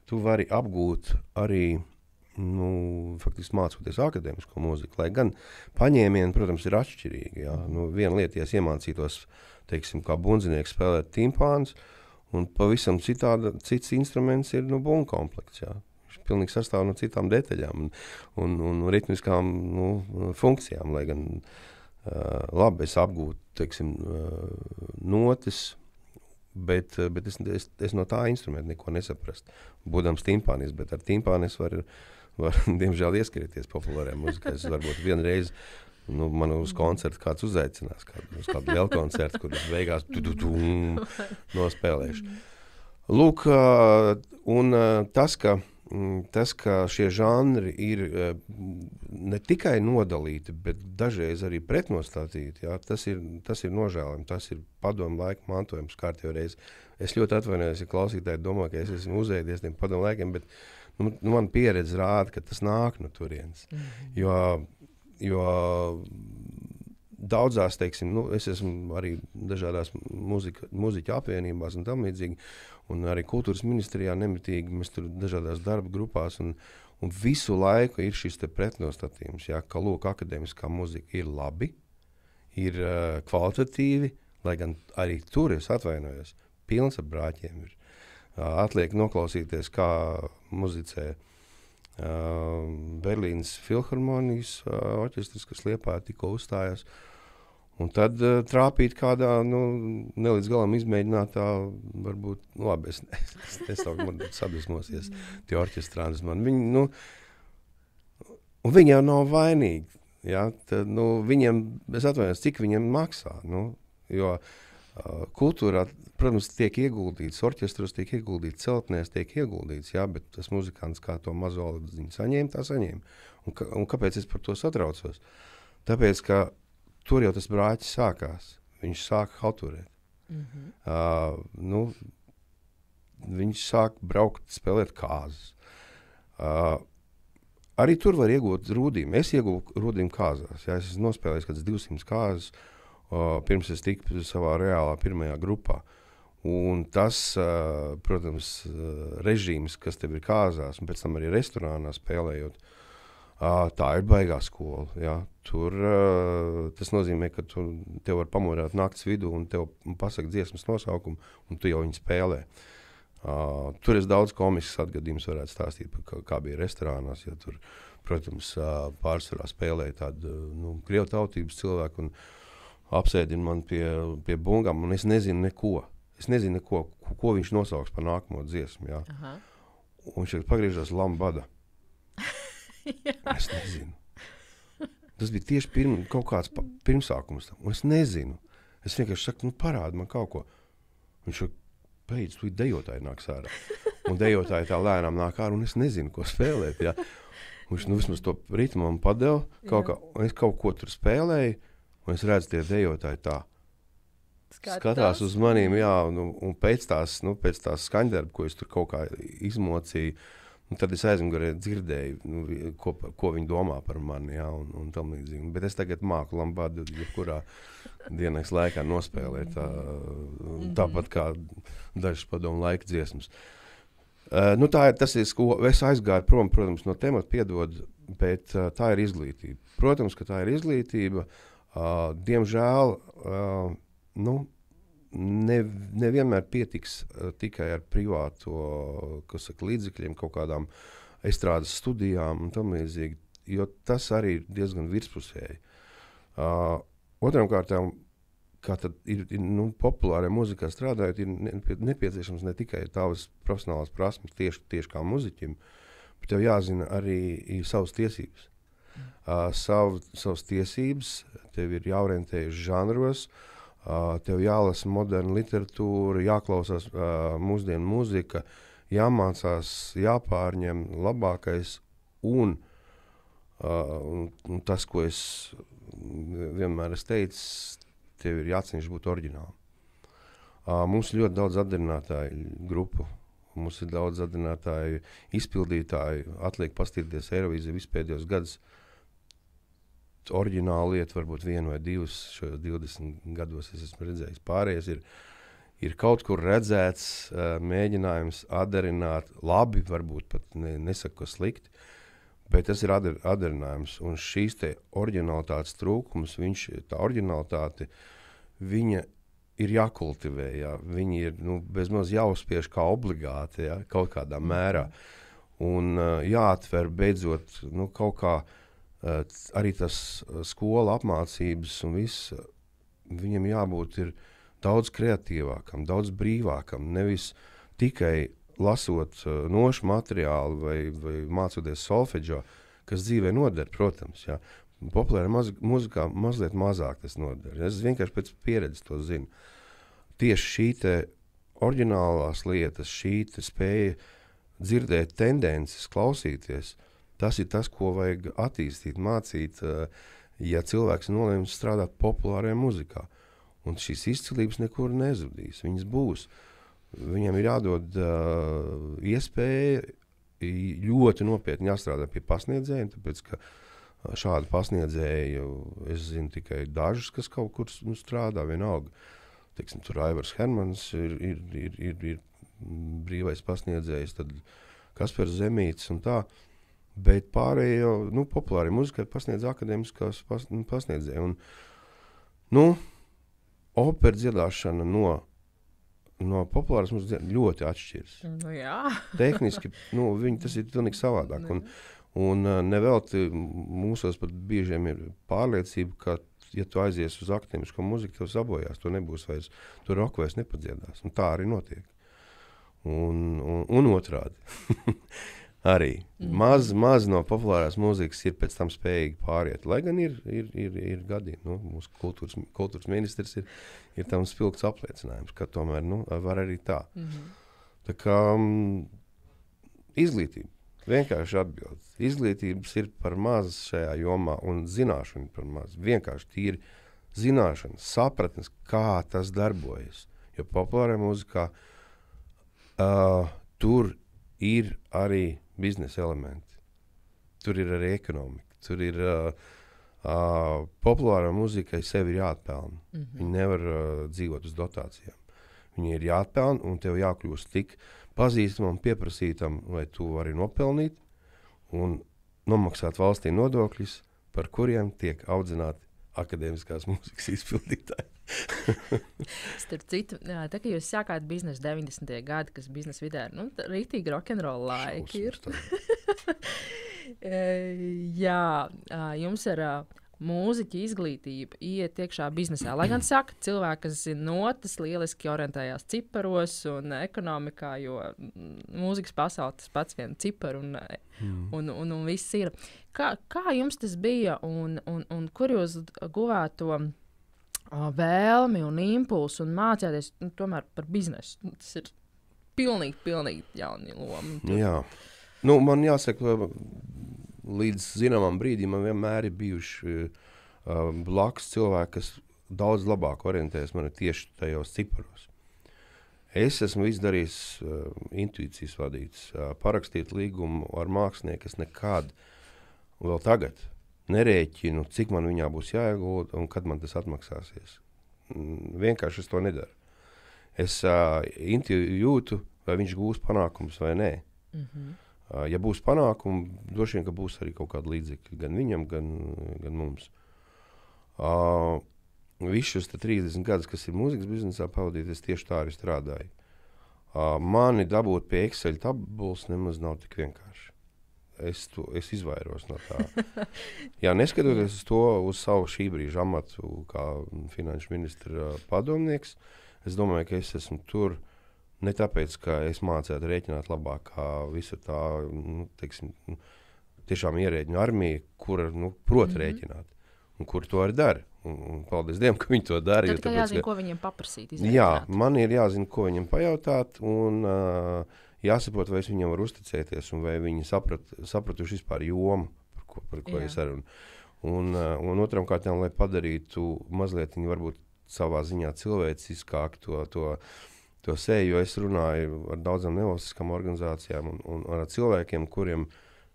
tu vari apgūt arī, faktiski mācoties akadēmisko mūziku, lai gan paņēmieni, protams, ir atšķirīgi. Jā. Viena lieta, ja es iemācītos, teiksim, kā bundzinieks spēlēt timpāns, un pavisam cits instruments ir bungu komplekts. Jā. Viņš pilnīgi sastāv no citām detaļām un ritmiskām funkcijām, lai gan labi, es apgūtu, teiksim, notis, bet es no tā instrumenta neko nesaprastu. Būdams timpānis, bet ar timpāni es varu, diemžēl, ieskrieties populārajā mūzikā. Es varbūt vienreiz man uz koncertu kāds uzaicinās, uz kādu lielu koncertu, kur es beigās nospēlēšu. Lūk, un tas, ka šie žanri ir ne tikai nodalīti, bet dažreiz arī pretnostatīti, jā, tas ir nožēlojami, tas ir padomu laika mantojums kārtējo reizi. Es ļoti atvainojos, ja klausītāji domā, ka es esmu uzēdies tiem padomu laikiem, bet man pieredze rāda, ka tas nāk no turienes. Jo daudzās, teiksim, es esmu arī dažādās mūziķu apvienībās un tam līdzīgi, un arī kultūras ministrijā nemitīgi mēs tur dažādās darba grupās, un visu laiku ir šis te pretnostatījums, jā, ka lūk, akadēmiskā mūzika ir labi, ir kvalitatīvi, lai gan arī tur, es atvainojos, pilns ar brāķiem ir. Atliek noklausīties, kā muzicē Berlīnas filharmonijas orķestris, kas Liepājā tikko uzstājās. Un tad trāpīt kādā, nelīdz galam izmēģinātā, varbūt, labi, es man sadusmosies, tie orķestrānis man. Un viņi jau nav vainīgi, jā, tad, viņiem, es atvainojos, cik viņiem maksā, jo kultūrā, protams, tiek ieguldīts, orķestros tiek ieguldīts, celtnēs tiek ieguldīts, jā, bet tas muzikants, kā to mazo aldziņu saņēma, tā saņēma. Un kāpēc es par to satraucos? Tāpēc, ka tur jau tas brāķis sākās. Viņš sāka hauturēt. Viņš sāk braukt, spēlēt kāzas. Arī tur var iegūt rūdīm. Es iegūtu rūdīm kāzās. Jā, es esmu nospēlējis kāds 200 kāzas, pirms es tiku savā reālā pirmajā grupā. Un tas, protams, režīms, kas tev ir kāzās, un pēc tam arī restorānā spēlējot, tā ir baigā skola. Jā. Tur tas nozīmē, ka tev var pamodināt nakts vidū un tev pasaka dziesmas nosaukumu, un tu jau viņu spēlē. Tur es daudz komiskas atgadījumus varētu stāstīt, kā bija restorānās. Ja tur, protams, pārsvarā spēlēja tādu krievu tautības cilvēku un apsēdina man pie bungām, un es nezinu neko. Es nezinu neko, ko viņš nosauks par nākamo dziesmu. Jā. Un viņš pagriežās lambada. Es nezinu. Tas bija tieši kaut kāds pirmsākums tam. Un es nezinu. Es vienkārši saku, parādi man kaut ko. Viņš saka, beidz, tu dejotāji nāks ārā. Un dejotāji tā lēnām nāk ārā, un es nezinu, ko spēlēt. Ja. Viņš vismaz to ritmu man padeva, un es kaut ko tur spēlēju, un es redzu, tie dejotāji tā skatās uz manīm, jā, un pēc tās skaņdarba, ko es tur kaut kā izmocīju, un tad es aizmugurē dzirdēju, ko viņi domā par mani, jā, un tam līdzīgi. Bet es tagad māku lambādu, jebkurā dienas laikā nospēlēt, tāpat kā dažas padomu laika dziesmas. Tas ir skola. Es aizgāju prom, protams, no temata, piedod, bet tā ir izglītība. Protams, ka tā ir izglītība. Diemžēl, nevienmēr pietiks tikai ar privāto, kas saka, līdzekļiem, kaut kādām estrādes studijām un tam līdzīgi, jo tas arī ir diezgan virspusēji. Otram kārtām, kā tad ir populārajā muzikā strādājot, ir nepieciešams ne tikai tavas profesionālās prasmes tieši kā muziķim, bet tev jāzina arī savas tiesības. Savas tiesības, tev ir jāorientējas žanros, tev jālasa moderna literatūra, jāklausās mūsdienu mūzika, jāmācās, jāpārņem labākais un tas, ko es vienmēr teicu, tev ir jācenšas būt oriģināli. Mums ir ļoti daudz atdarinātāju grupu, mums ir daudz atdarinātāju izpildītāju, atliek pastīties Eirovīziju vispēdējos gadus. Oriģināli lieta varbūt 1 vai 2 šajos 20 gados es esmu redzējis. Pārējais ir kaut kur redzēts mēģinājums atdarināt labi, varbūt pat nesaku, ka slikti, bet tas ir atdarinājums. Un šīs te oriģinalitātes trūkums, tā oriģinalitāte, viņa ir jākultivē, jā. Viņa ir bezmaz jāuzspiež kā obligāti, jā, kaut kādā mērā. Un jāatver beidzot kaut kā arī tas skola apmācības un viss, viņam jābūt ir daudz kreatīvākam, daudz brīvākam, nevis tikai lasot nošu materiālu vai mācoties solfeģo, kas dzīvē noder, protams, jā. Populārā muzikā mazliet mazāk tas noder. Es vienkārši pēc pieredzes to zinu. Tieši šī te oriģinālās lietas, šī te spēja dzirdēt tendences, klausīties, tas ir tas, ko vajag attīstīt, mācīt, ja cilvēks nolēms strādāt populārajā muzikā. Un šīs izcilības nekur nezudīs, viņas būs. Viņam ir jādod iespēja ļoti nopietni jāstrādā pie pasniedzējiem, tāpēc, ka šādu pasniedzēju es zinu tikai dažus, kas kaut kur strādā vienalga. Teiksim, tur Aivars Hermans ir brīvais pasniedzējs, tad Kaspars Zemītis un tā. Bet pārējo, populāri muzikai pasniedz akadēmiskās pasniedzēji. Un, opera dziedāšana no populāras muzikas ļoti atšķiras. Jā. Tehniski, tas ir pilnīgi savādāk. Un nevelti mūsos pat biežiem ir pārliecība, ka, ja tu aizies uz akadēmisko muziku, tev sabojās, tu nebūs vairs, tu roku vairs nepadziedās. Un tā arī notiek. Un otrādi. Arī. Maz no populārās mūzikas ir pēc tam spējīgi pāriet. Lai gan ir gadi, mūsu kultūras ministrs ir tam spilgts apliecinājums, ka tomēr var arī tā. Tā kā izglītība. Vienkārši atbild. Izglītības ir par maz šajā jomā un zināšana par maz. Vienkārši tīri zināšana, sapratnes, kā tas darbojas. Jo populārajā mūzikā tur ir arī biznesa elementi. Tur ir arī ekonomika. Tur ir populārā mūzikai sevi ir jāatpelna. Viņi nevar dzīvot uz dotācijām. Viņi ir jāatpelna un tev jākļūst tik pazīstamam, pieprasītam, lai tu vari nopelnīt un nomaksāt valstī nodokļus, par kuriem tiek audzināti akadēmiskās mūzikas izpildītāji. Starp citu, tā kā jūs sākāt biznesu 90. gadi, kas biznesa vidē ir rītīgi rock'n'roll laiki ir. Jā, jums ir mūziķa izglītība iet iekšā biznesā. Lai gan saka, cilvēki, kas zina notas, lieliski orientējās ciparos un ekonomikā, jo mūzikas pasaule tas pats vien cipar un viss ir. Kā jums tas bija un kur jūs guvāt to vēlmi un impulsu un mācījāties tomēr par biznesu? Tas ir pilnīgi jauni loma. Jā. Man jāsaka, līdz zināmam brīdim man vienmēr ir bijuši blakus cilvēki, kas daudz labāk orientējas mani tieši tajos ciparos. Es esmu izdarījis intuīcijas vadīts, parakstīt līgumu ar mākslinieku, kas nekad, vēl tagad, nerēķinu, cik man viņā būs jāiegulda un kad man tas atmaksāsies. Vienkārši es to nedaru. Es jūtu, vai viņš gūs panākums vai nē. Ja būs panākumi, droši vien, ka būs arī kaut kāda līdzekļa gan viņam, gan mums. visus šos 30 gadus, kas ir mūzikas biznesā pavadīt, es tieši tā arī strādāju. Mani dabūt pie Excel tabulas nemaz nav tik vienkārši. Es izvairos no tā. Jā, neskatoties uz savu šī brīža amatu kā finanšu ministra padomnieks, es domāju, ka es esmu tur ne tāpēc, ka es mācētu rēķināt labāk kā visa tā, tiešām ierēģņu armija, kura prot rēķināt. Un kur to arī dara. Un paldies Dievam, ka viņi to dara. Tad jāzina, ko viņiem paprasīt. Jā, man ir jāzina, ko viņiem pajautāt, un jāsaprot, vai es viņiem varu uzticēties, un vai viņi sapratuši vispār jomu, par ko es arī. Un otram kārtām, lai padarītu mazliet viņu varbūt savā ziņā cilvēciskāk to seju, jo es runāju ar daudzām nevalstiskām organizācijām un ar cilvēkiem, kuriem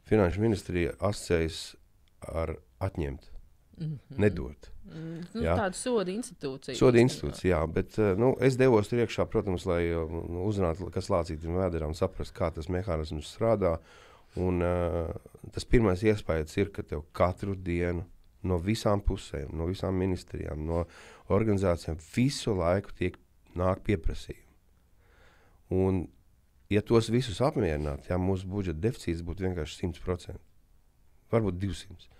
finanšu ministrija asociējas ar atņemt. Nedot. Tāda soda institūcija. Soda institūcija, jā, bet es devos tur iekšā, protams, lai uzzinātu, kas lācītiem vēderām, saprast, kā tas mehānisms strādā. Un tas pirmais iespējas ir, ka tev katru dienu no visām pusēm, no visām ministrijām, no organizācijām visu laiku nāk pieprasījumi. Un, ja tos visus apmierinātu, mūsu budžeta deficīts būtu vienkārši 100%. Varbūt 200%.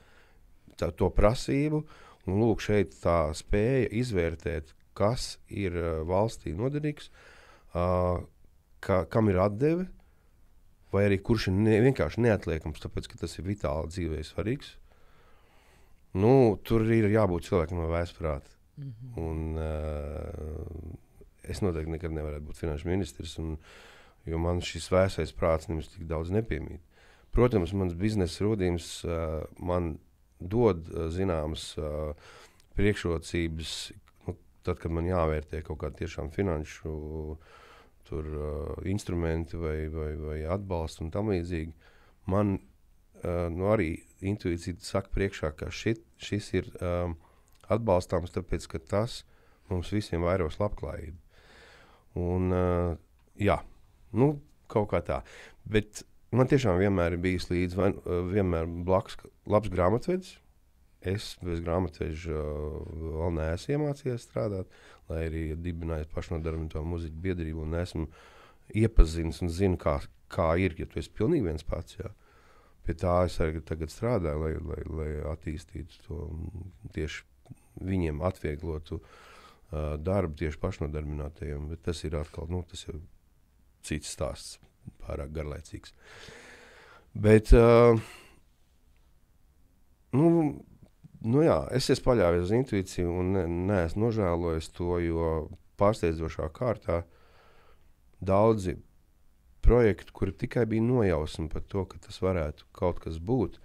To prasību, un lūk, šeit tā spēja izvērtēt, kas ir valstī noderīgs, kam ir atdeve, vai arī kurš ir vienkārši neatliekams, tāpēc, ka tas ir vitāli dzīvē svarīgs. Tur ir jābūt cilvēkam no vēsprāta. Un es noteikti nekad nevarētu būt finanšu ministrs, jo man šis vēsais prāts nemaz tik daudz nepiemīt. Protams, mans biznesa rodījums man dod zināmas priekšrocības, tad, kad man jāvērtē kaut kādi tiešām finanšu instrumenti vai atbalsts un tam līdzīgi. Man arī intuīcija saka priekšā, ka šis ir atbalstāms, tāpēc, ka tas mums visiem vairos labklājību. Un kaut kā tā. Bet man tiešām vienmēr ir bijis līdzi, vienmēr blakus labs grāmatvedis. Es bez grāmatveža vēl neesmu iemācījies strādāt, lai arī dibināju pašnodarbināto mūziķu biedrību un esmu iepazinis un zinu, kā ir, ja tu esi pilnīgi viens pats. Jā. Pie tā es arī tagad strādāju, lai attīstītu to tieši viņiem atvieglotu darbu tieši pašnodarbinātajiem, bet tas ir atkal, tas jau cits stāsts. Pārāk garlaicīgs. Bet, es esmu paļāvies uz intuīciju un neesmu nožēlojis to, jo pārsteidzošā kārtā daudzi projekti, kuri tikai bija nojausmi par to, ka tas varētu kaut kas būt,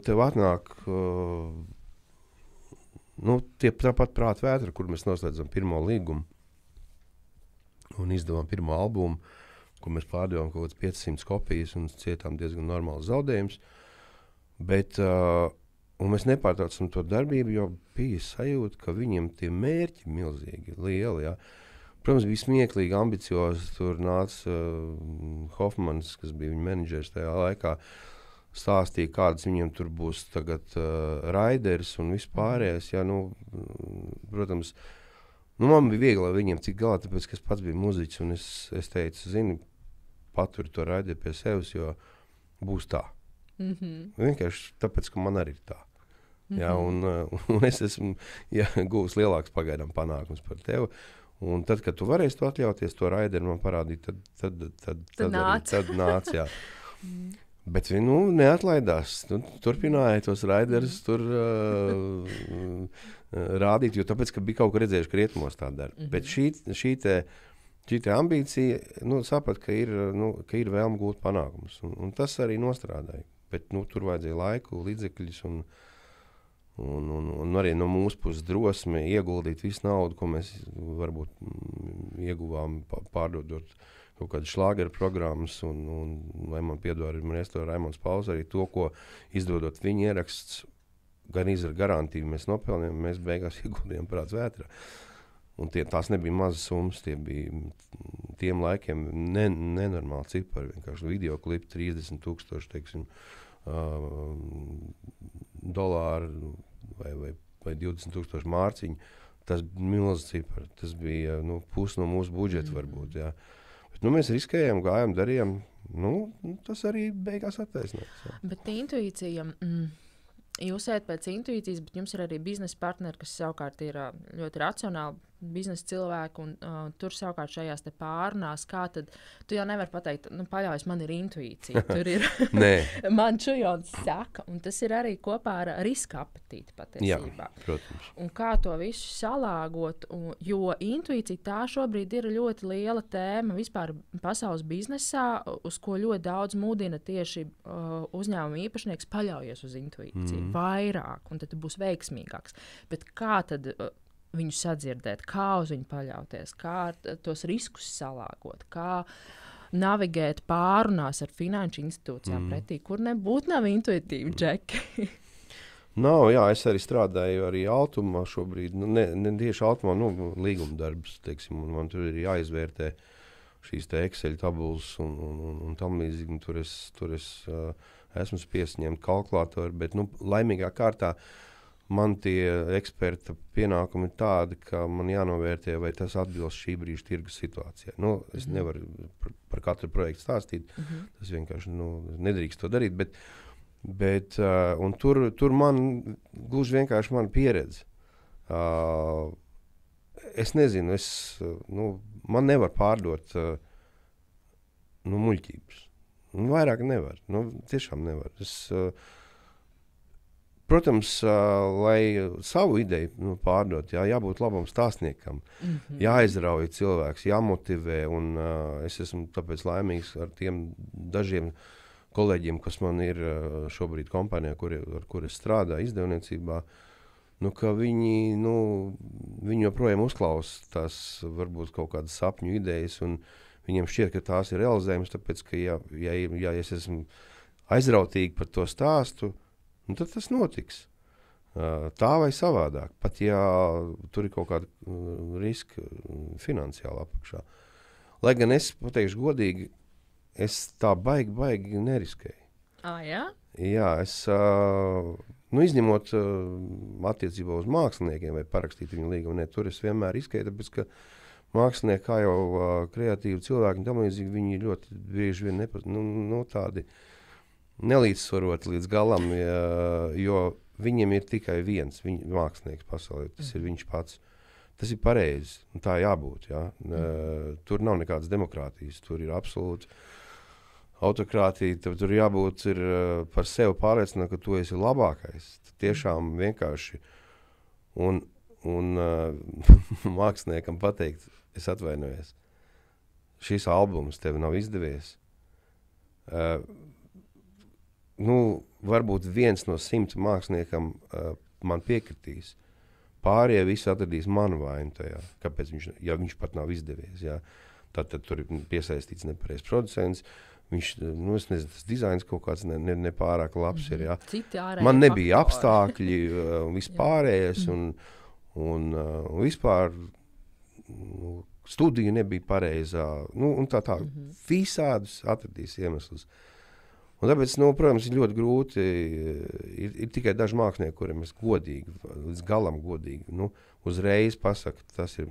tev atnāk tie tāpat prāta vētra, kur mēs noslēdzam pirmo līgumu un izdevām pirmo albumu, ko mēs pārdevām kaut kāds 500 kopijas un cietām diezgan normāls zaudējums. Bet, un mēs nepārtraucam to darbību, jo bija sajūta, ka viņiem tie mērķi milzīgi, lieli. Jā. Protams, bija smieklīgi, ambiciozi. Tur nāca Hofmans, kas bija viņa menedžers tajā laikā, stāstīja, kādas viņiem tur būs tagad raiders un vispārējais. Jā, protams, man bija viegli ar viņiem tik galā, tāpēc, ka es pats biju muziķis un es teicu, zini, paturi to raidīju pie sevis, jo būs tā. Vienkārši tāpēc, ka man arī ir tā. Jā, un es esmu guvis lielāks pagaidām panākums par tevi. Un tad, kad tu varēsi to atļauties, to raideri man parādīt, tad nāc, jā. Bet viņi neatlaidās. Turpināja tos raiderus tur rādīt, jo tāpēc, ka bija kaut ko redzējuši, ka rietumos tā dara. Bet šī ambīcija, saprat, ka ir vēlme gūt panākumus. Un tas arī nostrādāja. Bet tur vajadzēja laiku, līdzekļus un arī no mūsu puses drosmi ieguldīt visu naudu, ko mēs varbūt ieguvām pārdodot kaut kādas šlāgeru programmas. Un lai man piedod Raimonds Pauls, arī to, ko izdodot viņa ieraksts, gan ar garantiju mēs nopelnījām, mēs beigās ieguldījām prāts vētrā. Un tās nebija mazas summas, tie bija tiem laikiem nenormāli cipari, vienkārši videoklipi 30,000, teiksim, dolāru vai 20,000 mārciņu Tas milzīgs cipars. Tas bija pusi no mūsu budžeta varbūt. Jā. Bet, mēs riskējām, gājām, darījām. Tas arī beigās attaisnās. Bet intuīcija, jūs ejat pēc intuīcijas, bet jums ir arī biznesa partneri, kas savukārt ir ļoti racionāli biznesa cilvēki, un tur savukārt šajās te pārunās, kā tad, tu jau nevari pateikt, paļaujies, man ir intuīcija, tur ir, man čujons saka, un tas ir arī kopā ar riska apetīti patiesībā. Jā, protams. Un kā to visu salāgot, jo intuīcija tā šobrīd ir ļoti liela tēma vispār pasaules biznesā, uz ko ļoti daudz mudina tieši uzņēmuma īpašnieks paļaujies uz intuīciju vairāk, un tad tu būsi veiksmīgāks. Bet kā tad viņu sadzirdēt, kā uz viņu paļauties, kā tos riskus salāgot, kā navigēt pārunās ar finanšu institūcijām pretī, kur nebūtu nav intuitīvi džeki. Jā, es arī strādāju arī Altumā šobrīd, ne tieši Altumā, līguma darbs, teiksim, un man tur ir jāizvērtē šīs te Excel tabulas un tam līdzīgi, tur es esmu spiests ņemt kalkulātoru, bet, laimīgā kārtā man tie eksperta pienākumi ir tādi, ka man jānovērtē, vai tas atbilst šī brīža tirgus situācijai. Es nevaru par katru projektu stāstīt, tas vienkārši nedrīkst to darīt, bet un tur man gluži vienkārši mana pieredze. Es nezinu, man nevar pārdot muļķības. Vairāk nevar, tiešām nevar. Protams, lai savu ideju pārdot, jābūt labam stāstniekam, jāizrauj cilvēks, jāmotivē, un es esmu tāpēc laimīgs ar tiem dažiem kolēģiem, kas man ir šobrīd kompānijā, ar kur es strādāju izdevniecībā, ka viņi joprojām uzklausa tās varbūt kaut kādas sapņu idejas, un viņiem šķiet, ka tās ir realizējamas, tāpēc, ka ja es esmu aizrautīgi par to stāstu, tad tas notiks. Tā vai savādāk, pat ja tur ir kaut kāda riska finansiāli apakšā. Lai gan es pateikšu godīgi, es tā baigi neriskēju. Jā? Jā, es izņemot attiecībā uz māksliniekiem vai parakstīt viņu līgumu, tur es vienmēr riskēju, tāpēc, ka mākslinieki, kā jau kreatīvi cilvēki, tam līdzīgi viņi ļoti bieži vien tādi nelīdzsvarot līdz galam, jo viņiem ir tikai viens mākslinieks pasaulē, tas ir viņš pats. Tas ir pareizi, un tā jābūt. Jā. Tur nav nekādas demokrātijas, tur ir absolūti autokrātija, tur jābūt par sevi pārliecināt, ka tu esi labākais. Tiešām vienkārši. Un māksliniekam pateikt, es atvainojos, šis albums tev nav izdevies. Varbūt viens no 100 māksliniekam man piekritīs. Pārējie visi atradīs manu vainu tajā, kāpēc viņš pat nav izdevies. Jā. Tad tur ir piesaistīts nepareizs producents. Viņš, es nezinu, tas dizains kaut kāds nepārāk labs ir. Jā. Man nebija apstākļi vispārējais un vispār studija nebija pareizā. Un tā visādus atradīs iemeslus. Un tāpēc, protams, ir ļoti grūti, ir tikai daži mākslinieki, kuriem es godīgi, līdz galam godīgi, uzreiz pasaku, tas ir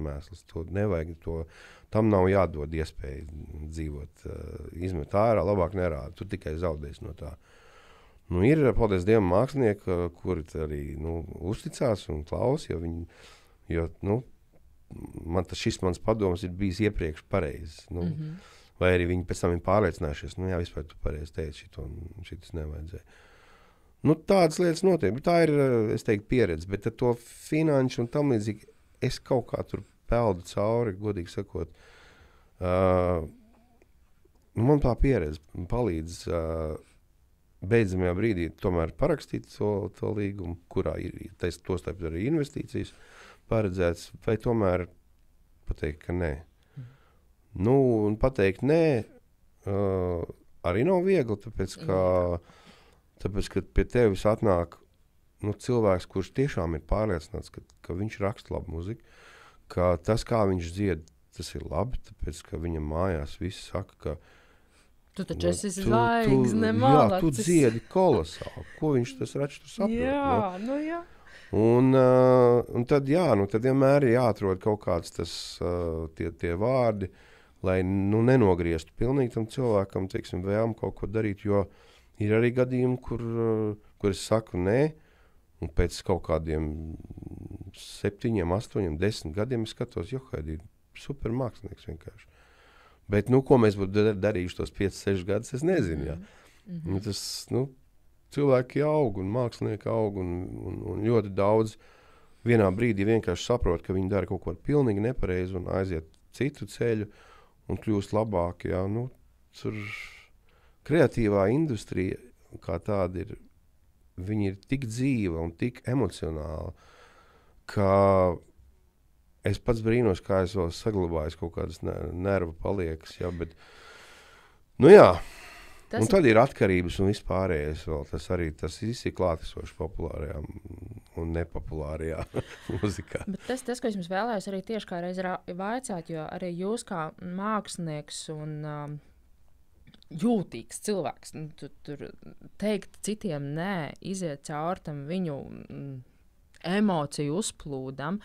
mēsls, to nevajag, tam nav jādod iespēju dzīvot, izmet ārā, labāk nerāda, tu tikai zaudēsi no tā. Ir, paldies Dievam, mākslinieki, kuri arī, uzticās un klaus, jo šis mans padoms ir bijis iepriekš pareizs, vai arī viņi pēc tam ir pārliecinājušies, jā, vispār tu pareizi teici, šitas nevajadzēja. Tādas lietas notiek, bet tā ir, es teiktu, pieredze, bet ar to finanšu un tam līdzīgi es kaut kā tur peldu cauri, godīgi sakot. Man tā pieredze palīdz beidzamajā brīdī tomēr parakstīt to līgumu, kurā ir tostarp arī investīcijas paredzēts, vai tomēr pateikt, ka nē. Un pateikt nē, arī nav viegli, tāpēc, ka pie tevis atnāk cilvēks, kurš tiešām ir pārliecināts, ka viņš raksta labu muziku, ka tas, kā viņš dzied, tas ir labi, tāpēc, ka viņam mājās visi saka, ka tu taču esi zvaigzne, malacis. Jā, tu dziedi kolosāli. Ko viņš tas raču saprot? Jā. Un tad, tad vienmēr ir jāatrod kaut kāds tie vārdi, lai nenogrieztu pilnīgi tam cilvēkam, teiksim, vēlmu kaut ko darīt, jo ir arī gadījumi, kur es saku nē, un pēc kaut kādiem 7, 8, 10 gadiem es skatos, Haidī, super mākslinieks vienkārši. Bet, ko mēs būtu darījuši tos 5, 6 gadus, es nezinu, jā. Tas, cilvēki aug un mākslinieki aug un ļoti daudz vienā brīdī vienkārši saprot, ka viņi dara kaut ko pilnīgi nepareizi un aiziet citu ceļu un kļūst labāki. Jā. Tur kreatīvā industrija kā tāda viņa ir tik dzīva un tik emocionāla, ka es pats brīnos, kā es vēl saglabāju kaut kādas nervu paliekas. Jā, bet, un tad ir atkarības un vispārējais vēl. Tas viss ir klātesošs populārajā un nepopulārajā mūzikā. Bet tas, ko es jums vēlējos arī tieši kā reiz vaicāt, jo arī jūs kā mākslinieks un jūtīgs cilvēks, tur teikt citiem nē, iziet cauri tam viņu emociju uzplūdam,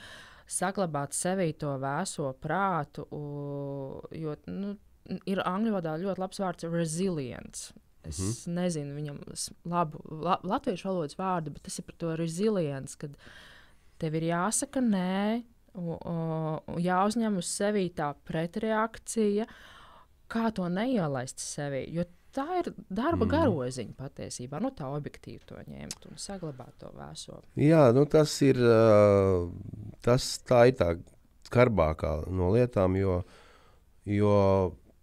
saglabāt sevī to vēso prātu, jo, ir angļu valodā ļoti labs vārds resilience. Es nezinu viņam labu latviešu valodas vārdu, bet tas ir par to resilience, kad tev ir jāsaka nē, jāuzņem uz sevi tā pretreakcija, kā to neielaist sevi, jo tā ir darba garoziņa patiesībā, tā objektīvi to ņemt un saglabāt to vēso. Jā, tas ir, tā ir tā skarbākā no lietām, jo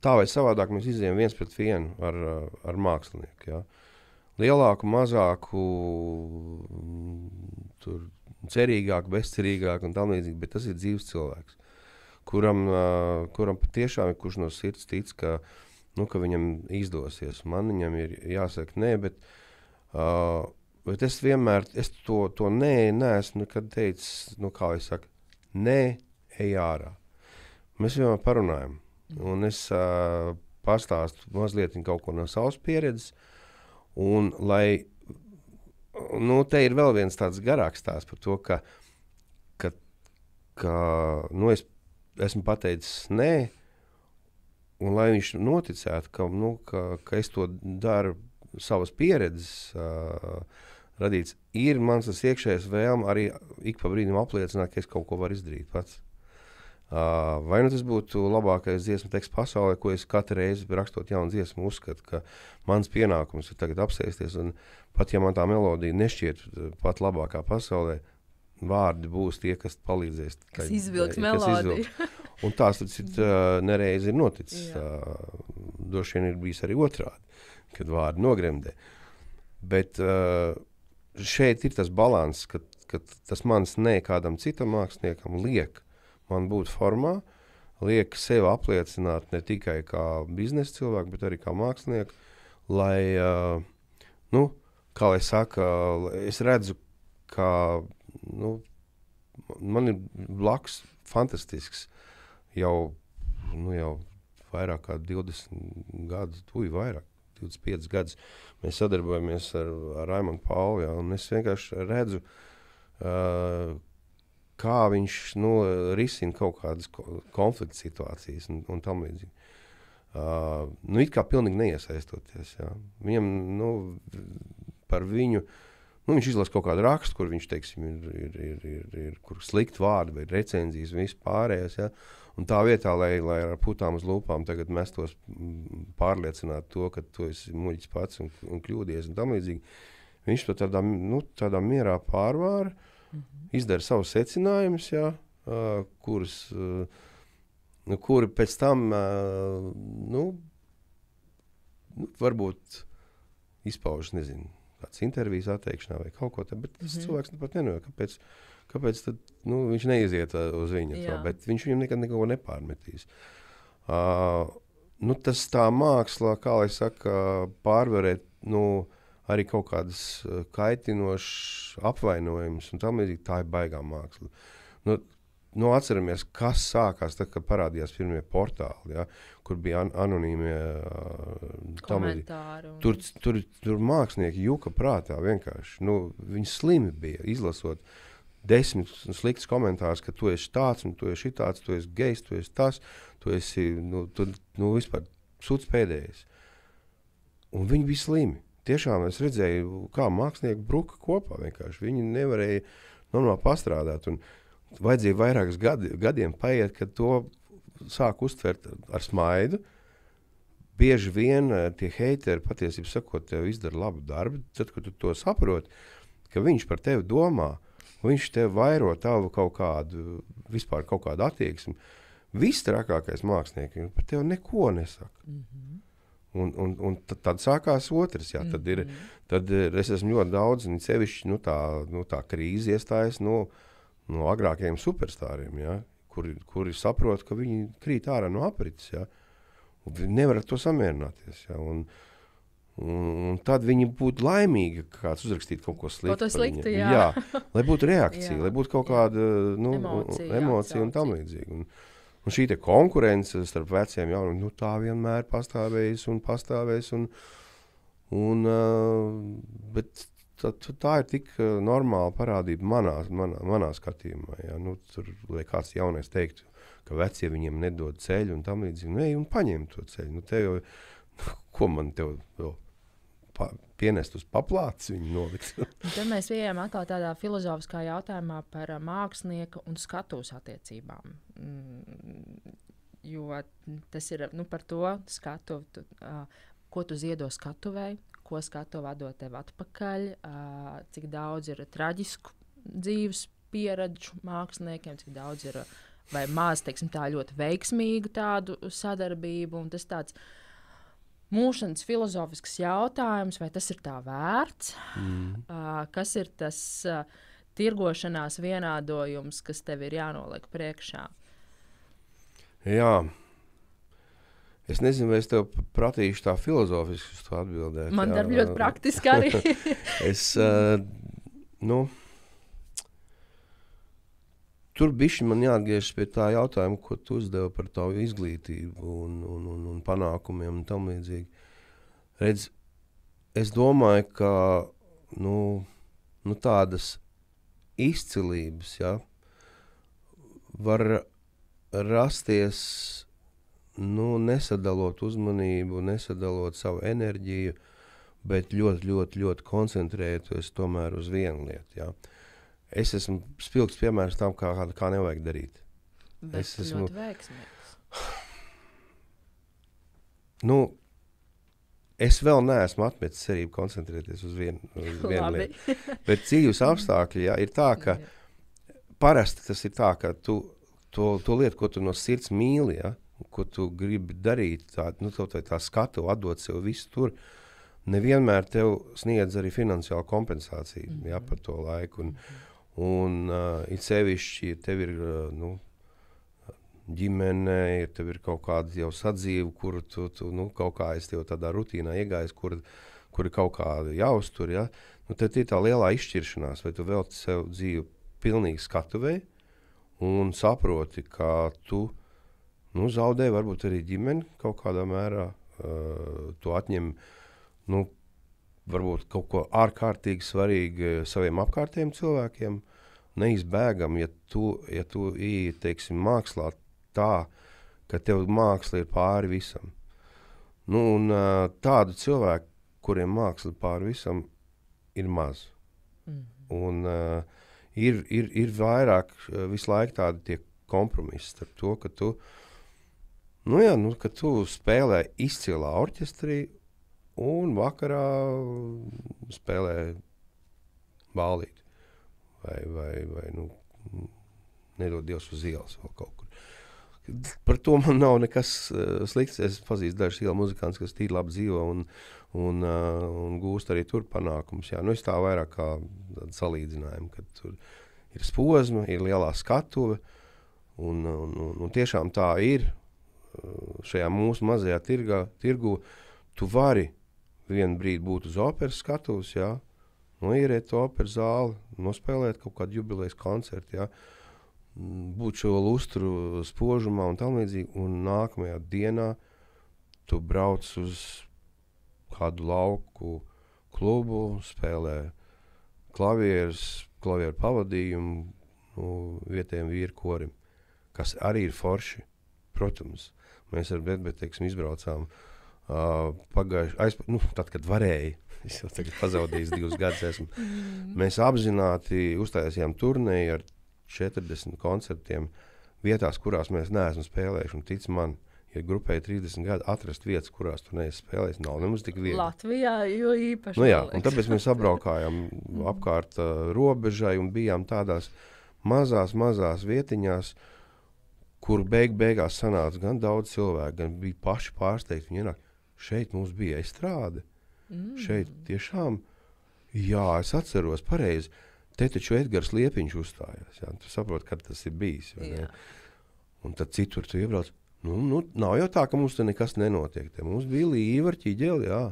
tā vai savādāk mēs izejam viens pret vienu ar mākslinieku. Ja? Lielāku, mazāku, cerīgāku, bezcerīgāku un tam līdzīgi, bet tas ir dzīves cilvēks, kuram patiešām ir kurš no sirds tic, ka viņam izdosies. Man viņam ir jāsaka nē, bet es vienmēr to nē neesmu nekad teicis, kā es saku, nē, ej ārā. Mēs vienmēr parunājam. Un es pastāstu mazliet kaut ko no savas pieredzes. Un lai, te ir vēl viens tāds garāks stāsts par to, ka es esmu pateicis nē, un lai viņš noticētu, ka es to daru savas pieredzes radīts, ir mans tas iekšējais vēlme arī ik pa brīdim apliecināt, ka es kaut ko varu izdarīt pats. Vai tas būtu labākais dziesmu teksts pasaulē, ko es katru reizi rakstot jaunu dziesmu uzskatu, ka mans pienākums ir tagad apsēsties, un pat ja man tā melodija nešķiet pat labākā pasaulē, vārdi būs tie, kas palīdzēs. Kas izvilks melodiju. Un tās nereiz ir noticis. Droši vien ir bijis arī otrādi, kad vārdi nogremdē. Bet šeit ir tas balans, ka tas mans nē kādam citam māksliniekam liek man būt formā, liek sevi apliecināt ne tikai kā biznesa cilvēku, bet arī kā mākslinieku, lai, kā lai saka, es redzu, ka man ir blakus fantastisks jau vairāk kā 20 gadus, vairāk, 25 gadus. Mēs sadarbojamies ar Raimondu Pauli, ja, un es vienkārši redzu, kā viņš risina kaut kādas konflikta situācijas un tam līdzīgi. It kā pilnīgi neiesaistoties. Jā. Viņam, par viņu, viņš izlasa kaut kādu rakstu, kur viņš, teiksim, ir kur slikti vārdi vai recenzijas un viss pārējais. Jā. Un tā vietā, lai ar putām uz lūpām tagad mestos pārliecināt to, ka tu esi muļķis pats un kļūdies un tam līdzīgi, viņš to tādā mierā pārvāra, izdara savus secinājumus, kuri pēc tam varbūt izpaužas, nezinu, kāds intervijas atteikšanā vai kaut ko tādu, bet tas cilvēks pat nenojauj, kāpēc tad, viņš neiziet uz viņu, bet viņš viņam nekad neko nepārmetīs. Tas tā māksla, kā lai saka, pārvarēt, arī kaut kādas kaitinošas apvainojumus, un tam līdzīgi tā ir baigā māksla. atceramies, kas sākās tad, kad parādījās pirmie portāli, ja, kur bija anonīmie komentāri. Tur mākslinieki juka prātā vienkārši. Viņi slimi bija, izlasot 10 sliktus komentārus, ka tu esi tāds, un tu esi šitāds, tu esi gejs, tu esi tas, tu esi, vispār suds pēdējais. Un viņi bija slimi. Tiešām es redzēju, kā mākslinieki bruka kopā vienkārši. Viņi nevarēja normāli pastrādāt, un vajadzēja vairākus gadiem paiet, kad to sāk uztvert ar smaidu. Bieži vien tie heiteri patiesībā sakot, tev izdara labu darbu, tad, kad tu to saproti, ka viņš par tevi domā, viņš tev vairo tavu kaut kādu attieksmi. Viss trakākais mākslinieki par tevi neko nesaka. Un tad sākās otrs. Jā, tad es esmu ļoti daudz, un sevišķi tā krīze iestājas no agrākajiem superstāriem, ja, kuri saprot, ka viņi krīt ārā no aprits. Ja, un viņi nevar ar to samierināties. Ja, un tad viņi būtu laimīgi, ka kāds uzrakstītu kaut ko sliktu par viņiem. Jā, lai būtu reakcija, lai būtu kaut kāda emocija un tam līdzīgi. Un šī te konkurence starp veciem jauniem, tā vienmēr pastāvēs, bet tā ir tik normāla parādība manā skatījumā. Ja? Tur, lai kāds jaunais teiktu, ka vecie viņiem nedod ceļu un tam līdzīgi, ej un paņem to ceļu. Ko man tev vēl pienest uz paplātes viņu nolikt? Tad mēs ejam atkal tādā filozofiskā jautājumā par mākslinieku un skatuves attiecībām. Jo tas ir par to skatuvi, ko tu ziedo skatuvei, ko skatuve dod tev atpakaļ, cik daudz ir traģisku dzīves pieredžu māksliniekiem, cik daudz ir vai maz, teiksim, tā ļoti veiksmīgu tādu sadarbību. Un tas tāds mūšanas filozofisks jautājums, vai tas ir tā vērts, kas ir tas tirgošanās vienādojums, kas tev ir jānoliek priekšā? Jā. Es nezinu, vai es tev pratīšu tā filozofiski uz to atbildēt. Man darb ļoti praktiski arī. Tur bišķi man jāatgriežas pie tā jautājuma, ko tu uzdevi par tavu izglītību un panākumiem un tam līdzīgi. Redz, es domāju, ka tādas izcilības, ja, var rasties, nesadalot uzmanību, nesadalot savu enerģiju, bet ļoti, ļoti, ļoti koncentrējoties tomēr uz vienu lietu, ja. Es esmu spilgts piemērs tam, kā nevajag darīt. Bet es esmu ļoti veiksmīgs. Es vēl neesmu atmetis cerību koncentrēties uz vienu lietu. Bet dzīves apstākļi, ja, ir tā, ka parasti tas ir tā, ka tu to lietu, ko tu no sirds mīli, ja, ko tu gribi darīt, tā skatu, atdot sev visu tur, nevienmēr tev sniedz arī finansiālu kompensāciju, ja, par to laiku. Un it sevišķi, tev ir ģimene, tev ir kaut kāda jau sadzīve, kuru tu kaut kā esi jau tādā rutīnā iegājis, kuri kaut kā jāuztur. Ja? Tad ir tā lielā izšķiršanās, vai tu velti sev dzīvi pilnīgi skatuvei un saproti, ka tu zaudē varbūt arī ģimeni kaut kādā mērā, tu atņem varbūt kaut ko ārkārtīgi svarīgi saviem apkārtējiem cilvēkiem, neizbēgam, ja tu ieej, teiksim, mākslā tā, ka tev māksla ir pāri visam. Tādu cilvēku, kuriem māksla pāri visam, ir maz. Un ir vairāk visu laiku tādi tie kompromisi starp to, ka tu, ka tu spēlē izcilā orķestrī, un vakarā spēlē ballīti. Vai nedod Dievs uz ielas vēl kaut kur. Par to man nav nekas slikts. Es pazīstu dažus ielu muzikants, kas tīri labi dzīvo un gūst arī tur panākums. Jā. Es tā vairāk kā salīdzinājumu, kad tur ir spozma, ir lielā skatuve, un tiešām tā ir šajā mūsu mazajā tirgu. Tu vari vienu brīdi būt uz operas skatuves, jā, ieriet to operas zāli, nospēlēt kaut kādu jubilejas koncertu, jā, būt šo lustru spožumā un tam līdzīgi, un nākamajā dienā tu brauc uz kādu lauku klubu, spēlē klavieru pavadījumu vietējiem vīru korim, kas arī ir forši. Protams, mēs ar teiksim, izbraucām tad, kad varēja. Es jau tagad pazaudījis 2 gadus esmu. Mēs apzināti uztaisījām turnēju ar 40 koncertiem vietās, kurās mēs neesam spēlējuši. Un tic man, ja grupēji 30 gadi atrast vietas, kurās tu neesi spēlējis, nav nemaz tik viegli. Latvijā jo īpaši. Un tāpēc mēs apbraukājām apkārt robežai un bijām tādās mazās vietiņās, kur beigās sanāca gan daudz cilvēku, gan bija paši pārsteigti. Viņi ienāk, šeit mums bija estrāde. Šeit tiešām, jā, es atceros pareizi, te taču Edgars Liepiņš uzstājās. Jā, tu saproti, kad tas ir bijis. Un tad citur tu iebrauc. Nav jau tā, ka mums te nekas nenotiek. Te mums bija līva ar ķiģeli, jā.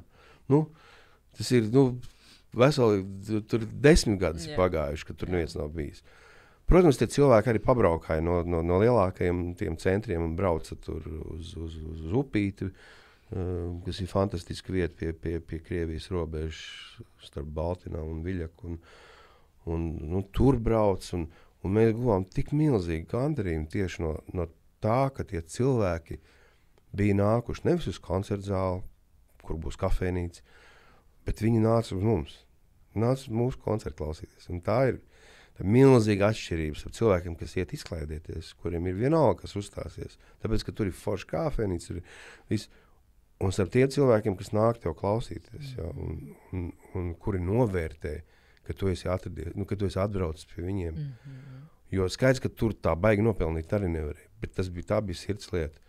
Tas ir, veseli, tur 10 gadus pagājuši, ka tur neviens nav bijis. Protams, tie cilvēki arī pabraukāja no lielākajiem tiem centriem un brauca tur uz upīti, kas ir fantastiska vieta pie Krievijas robežas starp Baltinā un Viļaku. Un tur brauc, un mēs guvām tik milzīgi gandarījumu tieši no tā, ka tie cilvēki bija nākuši nevis uz koncertu zāli, kur būs kafejnīca, bet viņi nāca uz mums. Nāca uz mūsu koncertu klausīties. Un tā ir milzīga atšķirības ar cilvēkiem, kas iet izklaidēties, kuriem ir vienalga, kas uzstāsies. Tāpēc, ka tur ir forša kafejnīca, un starp tie cilvēkiem, kas nāk tev klausīties, jā, un kuri novērtē, ka tu esi atradies, ka tu esi atbraucis pie viņiem. Jo skaidrs, ka tur tā baigi nopelnīt arī nevarēja, bet tā bija sirds lieta.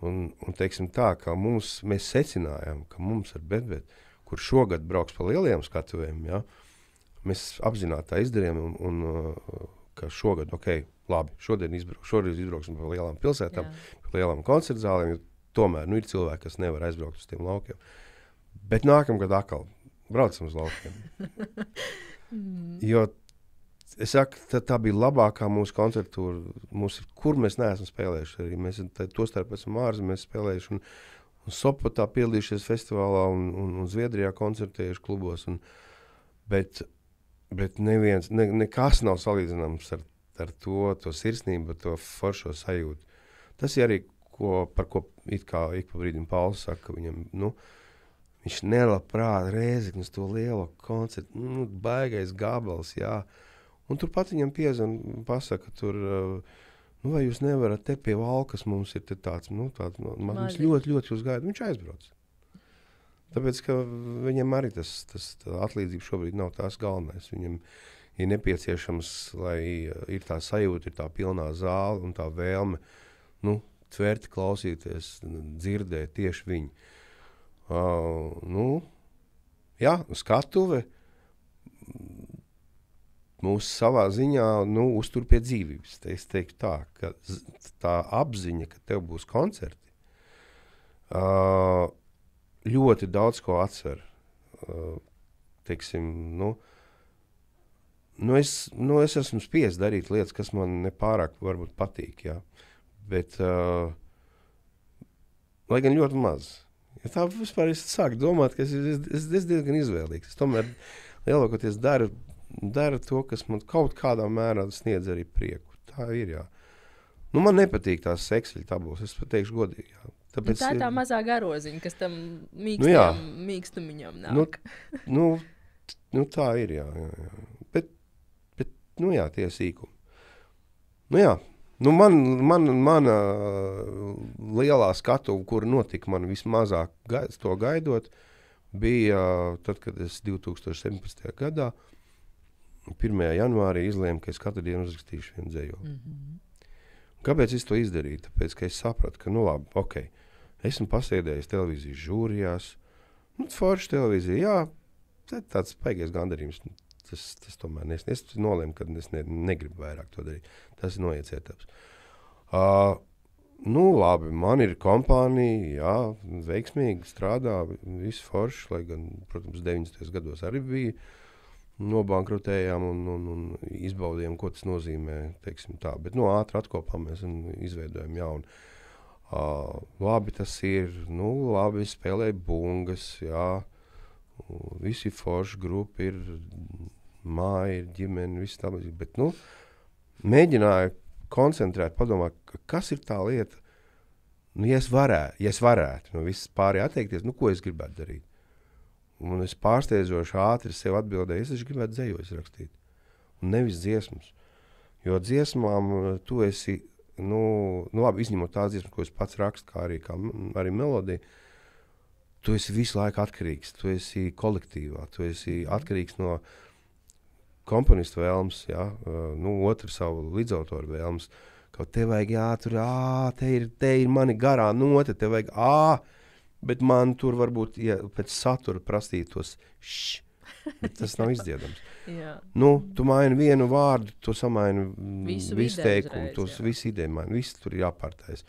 Un teiksim tā, ka mēs secinājām, ka mums ar Bet, kur šogad brauks pa lielajiem skatuvēm, jā, mēs apzināti tā izdarījām, un ka šogad, labi, šodien izbrauksim pa lielām pilsētām, pa lielām koncertzālēm, jo tomēr ir cilvēki, kas nevar aizbraukt uz tiem laukiem. Bet nākamgad atkal braucam uz laukiem. Jo es saku, tā bija labākā mūsu koncertūra, kur mēs neesam spēlējuši. Arī mēs tostarp esam ārzemēs spēlējuši un Sopotā piedalījušies festivālā un Zviedrijā koncertējuši klubos. Bet nekas nav salīdzināms ar to sirsnību, to foršo sajūtu. Tas ir arī, par ko ik pa brīdim Pauls saka, viņam, viņš nelabprāt Rēzeknes to lielo koncertu, baigais gabals, jā. Un turpat viņam piezvan pasaka, vai jūs nevarat te pie Valkas, mums ir tāds, mums ļoti jūs gaida, viņš aizbrauc. Tāpēc, ka viņam arī tas atlīdzība šobrīd nav tās galvenais. Viņam ir nepieciešams, lai ir tā sajūta, ir tā pilnā zāle un tā vēlme, tverti klausīties, dzirdēt tieši viņu. Skatuve mūs savā ziņā uztur pie dzīvības. Es teiktu tā, ka tā apziņa, ka tev būs koncerti, ļoti daudz ko atsver. Teiksim, es esmu spiests darīt lietas, kas man nepārāk varbūt patīk, jā. Bet, lai gan ļoti maz. Ja tā vispār es sāku domāt, ka es diezgan izvēlīgs. Es tomēr lielākoties daru to, kas man kaut kādā mērā sniedz arī prieku. Tā ir, jā. Man nepatīk tās Exceļu tabulas, es pateikšu godīgi, jā. Tāpēc, tā ir tā mazā garoziņa, kas tam mīkstumiņam nāk. Tā ir, jā. Bet, tie sīkumi. Mana lielā skatuve, kur notika man vismazāk to gaidot, bija tad, kad es 2017. gadā 1. janvārī izlēmu, ka es katru dienu uzrakstīšu vienu dzējoli. Kāpēc es to izdarīju? Tāpēc, ka es sapratu, ka esmu pasēdējis televīzijas žūrijās, forša televīzija, jā, tāds spaigies gandarījums. Tas tomēr es nolēmu, ka es negribu vairāk to darīt. Tas ir noiets etaps. Labi, man ir kompānija, jā, veiksmīgi strādā, viss forši, lai gan, protams, 90. gados arī bija nobankrutējām un izbaudījām, ko tas nozīmē, teiksim tā. Bet ātri atkopām mēs un izveidojam jaunu. Labi tas ir, labi spēlēja bungas, jā, visi forši grupi ir, māja ir, ģimene, viss tā, bet, mēģināju koncentrēt, padomāt, kas ir tā lieta, ja es varētu no visas pārējā atteikties, ko es gribētu darīt. Un es pārsteidzoši ātri sev atbildēju, es gribētu dzejojus rakstīt, un nevis dziesmas. Jo dziesmām tu esi, labi, izņemot tās dziesmas, ko es pats rakstu, kā arī melodija, tu esi visu laiku atkarīgs, tu esi kolektīvā, tu esi atkarīgs no komponistu vēlmes, otru savu līdzautoru vēlmes, kaut te vajag, te ir mani garā note, te vajag, bet man tur varbūt, pēc satura prastītos, bet tas nav izdziedams. Tu maini vienu vārdu, tu samaini visu teikumu, visu ideju maini, visu tur ir jāpārtais.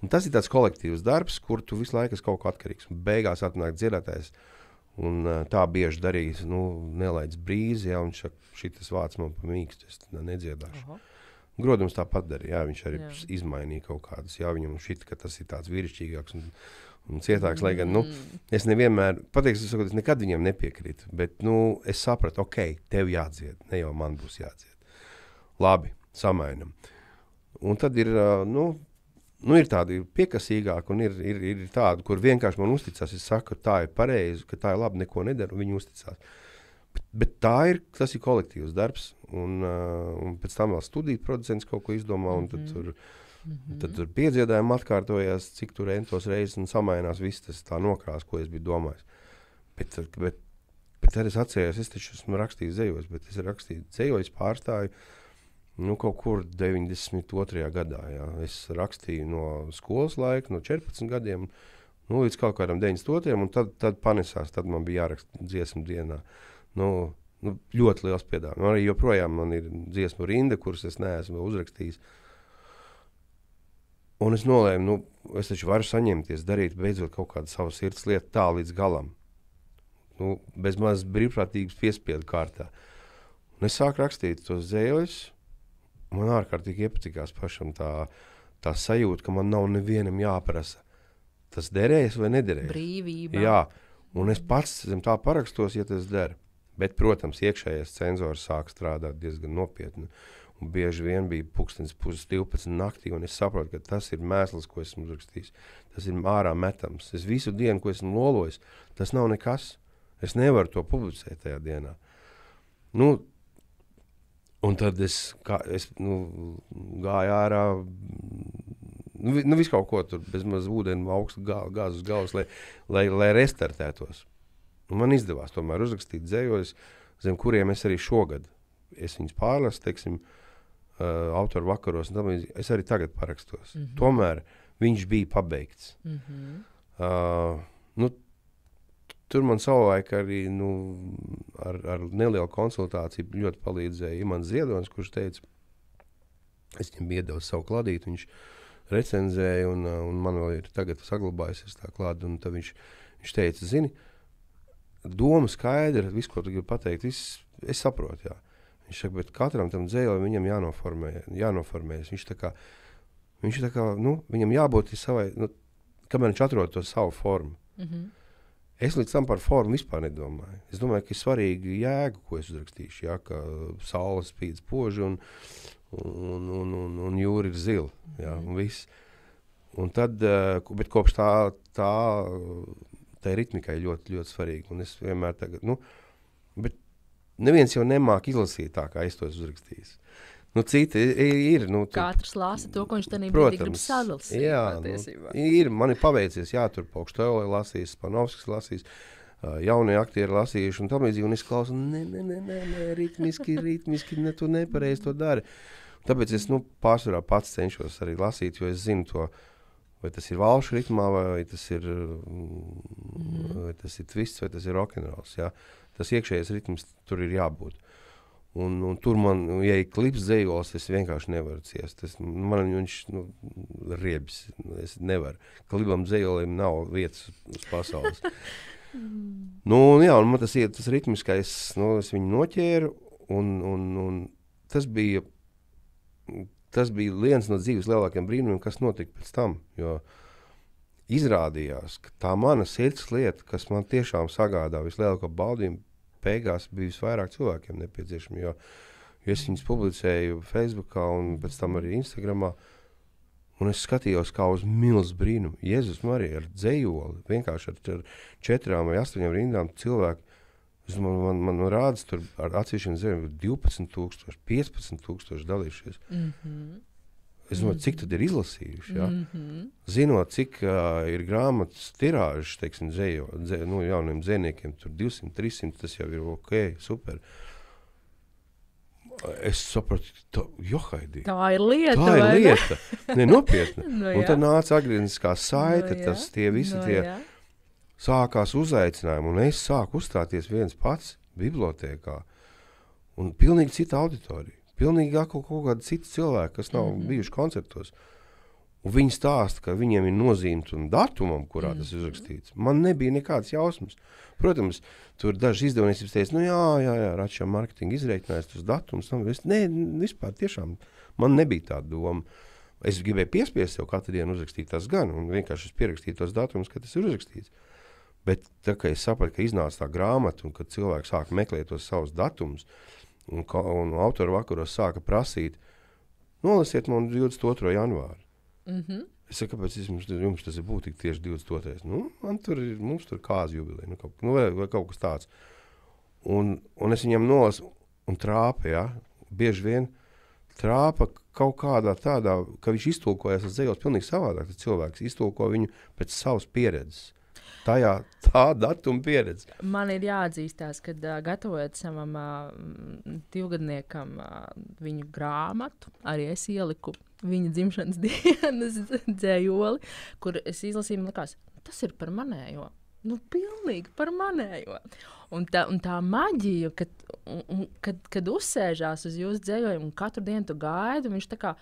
Un tas ir tāds kolektīvs darbs, kur tu visu laiku esi kaut ko atkarīgs. Un beigās atnāk dziedātājs, un tā bieži darīs, nelaidz brīzi, un šitas vārds man pamīkst, es nedziedāšu. Grodums tāpat darīja, viņš arī izmainīja kaut kādas, viņam šit, ka tas ir tāds vīrišķīgāks un cietāks, lai gan, es nevienmēr, pateikšu, es nekad viņam nepiekrītu, bet, es sapratu, ok, tev jādzied, ne jau man būs jādzied. Labi, samainam. Un tad ir, ir tādi piekasīgāki, un ir tādi, kur vienkārši man uzticās, es saku, ka tā ir pareizi, ka tā ir labi, neko nedaru, viņi uzticās. Bet tas ir kolektīvs darbs, un pēc tam vēl studiju producents kaut ko izdomā, un tad tur piedziedājumi atkārtojās, cik tur entos reizes, un samainās viss tas tā nokrās, ko es biju domājis. Bet tad es atcerējos, es taču esmu rakstījis dzejos, bet es rakstīju dzejos pārstāju, kaut kur 92. gadā, jā. Es rakstīju no skolas laika, no 14 gadiem, līdz kaut kādam 92. un tad panesās, tad man bija jāraksta dziesmu dienā. Ļoti liels piedāvājums. Arī joprojām man ir dziesmu rinda, kuras es neesmu uzrakstījis. Un es nolēmu, es taču varu saņemties, darīt beidzot kaut kādu savu sirds lietu tā līdz galam. Bez maz brīvprātības piespiedu kārtā. Un es sāku rakstīt tos dzējojus. Man ārkārtīgi iepatikās pašam tā sajūta, ka man nav nevienam jāprasa. Tas derēs vai nederēs? Brīvība. Jā, un es pats zem tā parakstos, ja tas der. Bet, protams, iekšējais cenzors sāk strādāt diezgan nopietni. Un bieži vien bija 11:30 naktī, un es saprotu, ka tas ir mēsls, ko esmu uzrakstījis. Tas ir ārā metams. Es visu dienu, ko esmu lolojis, tas nav nekas. Es nevaru to publicēt tajā dienā. Un tad es gāju ārā, visu kaut ko tur, bez maz ūdeni augstu gāzu uz galvas, lai restartētos. Un man izdevās tomēr uzrakstīt dzējojus, zem kuriem es arī šogad, es viņus pārlasu, teiksim, autoru vakaros, un es arī tagad parakstos. Tomēr viņš bija pabeigts. Tur man savulaik arī ar nelielu konsultāciju ļoti palīdzēja Imants Ziedonis, kurš teica, es viņam iedevu savu kladītu, viņš recenzēja, un man vēl ir tagad saglabājusies tā klāda, un tad viņš teica, zini, doma skaidra, visu, ko tu gribi pateikt, es saprotu, jā. Viņš saka, bet katram tam dzējam viņam jānoformējas. Viņš tā kā, viņam jābūt savai, kamēr viņš atrod to savu formu. Es līdz tam par formu vispār nedomāju. Es domāju, ka ir svarīgi jēga, ko es uzrakstīšu, jā, ka saule spīd spoži un jūra ir zila, jā, un viss. Un tad, bet kopš tā ritmikai ļoti, ļoti svarīgi. Un es vienmēr tagad, bet neviens jau nemāk izlasīt tā, kā es to uzrakstījis. Citi ir. Katrs lasa to, ko viņš tenī brīdī grib sadalsīt. Jā, man ir paveicies, tur Paukštēlē lasījis, Panovskis lasījis, jaunie aktieri lasījuši un tam līdzīgi, un es klausu, ritmiski, tu nepareizi to dari. Tāpēc es, pārsvarā pats cenšos arī lasīt, jo es zinu to, vai tas ir valšu ritmā, vai tas ir twists, vai tas ir rock'n'rolls, jā. Tas iekšējais ritms tur ir jābūt. Un tur man, ja ir klips dzejols, es vienkārši nevaru ciest. Man viņš riebis, es nevaru. Klipam dzejolim nav vietas uz pasaules. Nu, jā, un man tas ritmiskais, es viņu noķēru, un tas bija viens no dzīves lielākiem brīnumiem, kas notika pēc tam, jo izrādījās, ka tā mana sirds lieta, kas man tiešām sagādā vislielāko baudījumu, beigās bija visvairāk cilvēkiem nepieciešami, jo es viņus publicēju Facebookā un pēc tam arī Instagramā, un es skatījos kā uz milzu brīnumu. Jēzus Marija ar dzejoli, vienkārši ar 4 vai 8 rindām cilvēku. Man rādas tur ar atsevišķiem dzejiem 12,000, 15,000 dalījušies. Es domāju, cik tad ir izlasījuši, ja? Zinot, cik ir grāmatas tirāžas, teiksim, jauniem dzejniekiem, tur 200, 300, tas jau ir ok, super. Es sapratu, johaidī. Tā ir lieta, Tā ir vai lieta. Ne, nopietni. Nu, un tad nāca atgriezniskā saite, tas tie visi tie sākās uzaicinājumi, un es sāku uzstāties viens pats bibliotēkā. Un pilnīgi cita auditorija. Pilnīgi kaut kādi citi cilvēki, kas nav bijuši koncertos. Un viņi stāsta, ka viņiem ir nozīme un datumam, kurā tas ir uzrakstīts. Man nebija nekādas jausmas. Protams, tur daži izdevniecības teica, jā, račā marketinga izreikinājis tos datumus. Nē, vispār tiešām man nebija tāda doma. Es gribēju piespiest sev katru dienu uzrakstīt tas gan, un vienkārši es pierakstīju tos datumus, ka tas ir uzrakstīts. Bet tā, ka es sapratu, ka iznāca tā grāmata, un kad cilvēki sāka meklēt tos savus datumus, un autoru vakaros sāka prasīt, nolasiet man 22. janvāri. Es saku, kāpēc jums tas ir būtīgi tieši 22. Mums tur kāzu jubileja, vai kaut kas tāds. Un es viņam nolasu un trāpa, ja, bieži vien trāpa kaut kādā tādā, ka viņš iztulkojas ar dzejos pilnīgi savādāk, tad cilvēks iztulko viņu pēc savas pieredzes. Tā datuma pieredze. Man ir jāatzīstās, ka gatavojot savam divgadniekam viņu grāmatu, arī es ieliku viņa dzimšanas dienas dzējoli, kur es izlasīju, man likās, tas ir par manējo. Pilnīgi par manējo. Un tā maģija, kad uzsēžās uz jūsu dzējojumu un katru dienu tu gaidi, viņš tā kā,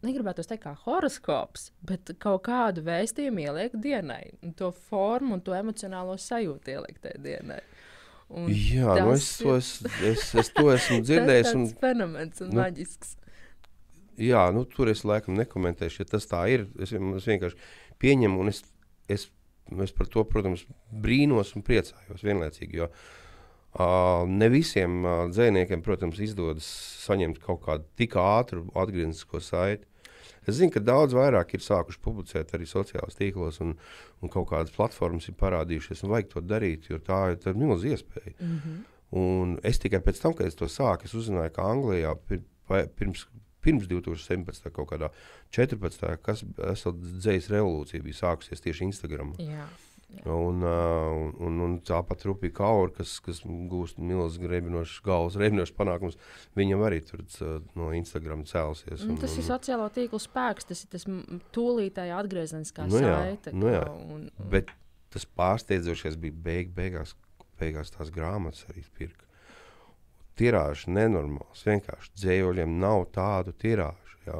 negribētos teikt kā horoskops, bet kaut kādu vēstījumu ieliek dienai. Un to formu un to emocionālo sajūtu ieliek tajā dienai. Un jā, es to esmu dzirdējis. Tas tāds fenomens un maģisks. Jā, tur es laikam nekomentēšu, ja tas tā ir. Es vienkārši pieņemu un es par to, protams, brīnos un priecājos vienlaicīgi, jo ne visiem dzejniekiem, protams, izdodas saņemt kaut kādu tik ātru atgrieznisko saiti. Es zinu, ka daudz vairāk ir sākuši publicēt arī sociālos tīklos un kaut kādas platformas ir parādījušies un vajag to darīt, jo tā ir milzīga iespēja. Un es tikai pēc tam, kad es to sāku, es uzzināju, ka Anglijā pirms 2017. kaut kādā 14. kas esot dzejas revolūcija bija sākusies tieši Instagramā. Jā. Un tāpat Rupija Kaur, kas gūst milzīgi galvas reibinošs panākums, viņam arī tur no Instagram cēlusies. Tas ir sociālo tīklu spēks, tas ir tas tūlītēja atgriezeniskā saite. Jā. Bet tas pārsteidzošais bija beigās tās grāmatas arī pirka. Tirāžs nenormāls, vienkārši dzējoļiem nav tādu tirāžu. Ja,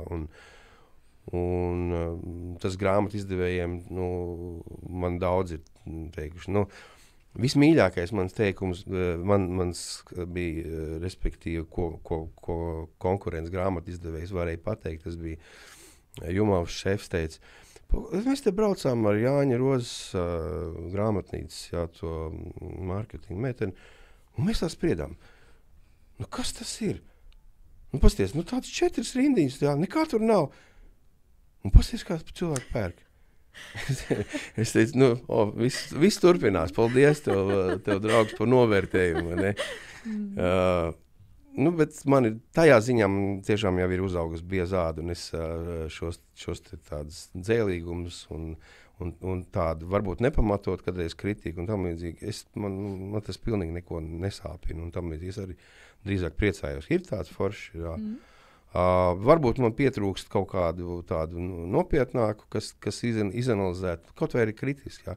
un tas grāmatu izdevējiem, man daudz ir teikuši. Vismīļākais mans teikums mans bija, respektīvi, ko konkurences grāmatu izdevējs varēja pateikt, tas bija Jumavs šefs teica, mēs te braucām ar Jāņa Rozes grāmatnīcas, to mārketingu meteni, un mēs tā spriedām. Kas tas ir? Pasties, tāds 4 rindiņas, nekā tur nav. Un pasties, kāds cilvēku pērk. Es teicu, viss turpinās. Paldies tev draugs, par novērtējumu. Ne? Bet man tajā ziņā tiešām jau ir uzaugusi biezāda, un es šos tādus dzēlīgumus un tādu varbūt nepamatot, kad es kritiku un tam līdzīgi, man tas pilnīgi neko nesāpina, un tam līdzīgi es arī drīzāk priecājos. Ir tāds foršs, jā. Varbūt man pietrūkst kaut kādu tādu nopietnāku, kas izanalizētu, kaut vai arī kritiski. Jā.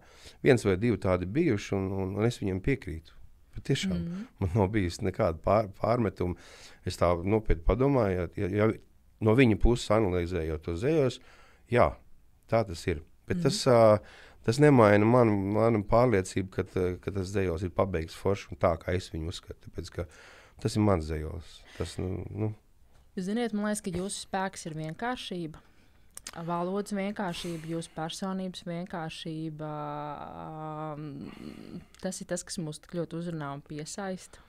1 vai 2 tādi bijuši, un es viņiem piekrītu. Bet tiešām man nav bijis nekāda pārmetuma. Es tā nopietni padomāju, ja no viņa puses analizējot to zējos, jā, tā tas ir. Bet tas Tas nemaina manu pārliecību, ka tas dzejos ir pabeigts forši un tā, kā es viņu uzskatu. Tāpēc, ka tas ir mans dzejos. Tas, Jūs ziniet, man liekas, ka jūsu spēks ir vienkāršība. Valodas vienkāršība, jūsu personības vienkāršība. Tas ir tas, kas mūs tik ļoti uzrunā un piesaista.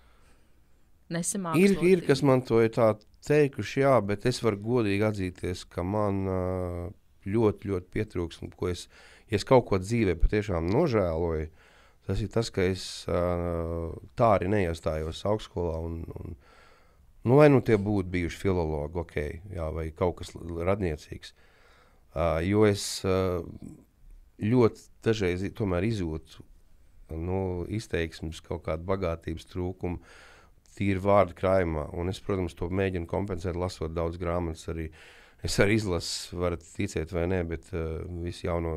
Ir, kas man to ir tā teikuši, jā, bet es varu godīgi atzīties, ka man ļoti, ļoti pietrūks, un ko es kaut ko dzīvē patiešām nožēloju, tas ir tas, ka es tā arī neiestājos augstskolā, un lai tie būtu bijuši filologi, okay, jā, vai kaut kas radniecīgs. Jo es ļoti dažreiz tomēr izjūtu izteiksmes kaut kādu bagātības trūkumu, tīri vārdu krājumā, un es, protams, to mēģinu kompensēt, lasot daudz grāmatas arī. Es arī izlasu, varat ticēt vai nē, bet visu jauno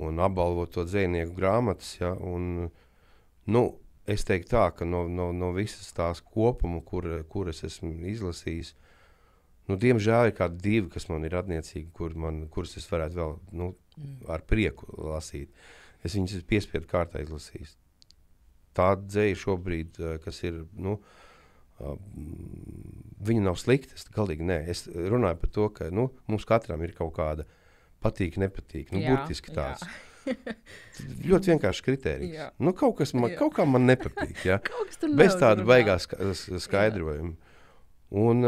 un apbalvot to dzejnieku grāmatas, ja, un, es teiktu tā, ka no visas tās kopuma, kuras esmu izlasījis, diemžēl ir kādi 2, kas man ir radniecīgi, kurus es varētu vēl, ar prieku lasīt. Es viņus piespiedu kārtā izlasījis. Tā dzeja šobrīd, kas ir, viņa nav slikta, galīgi nē. Es runāju par to, ka mums katram ir kaut kāda patīk, nepatīk, burtiski tāds. Ļoti vienkārši kriterijs. Kaut kā man nepatīk, ja? Bez tāda baigās skaidrojuma. Un,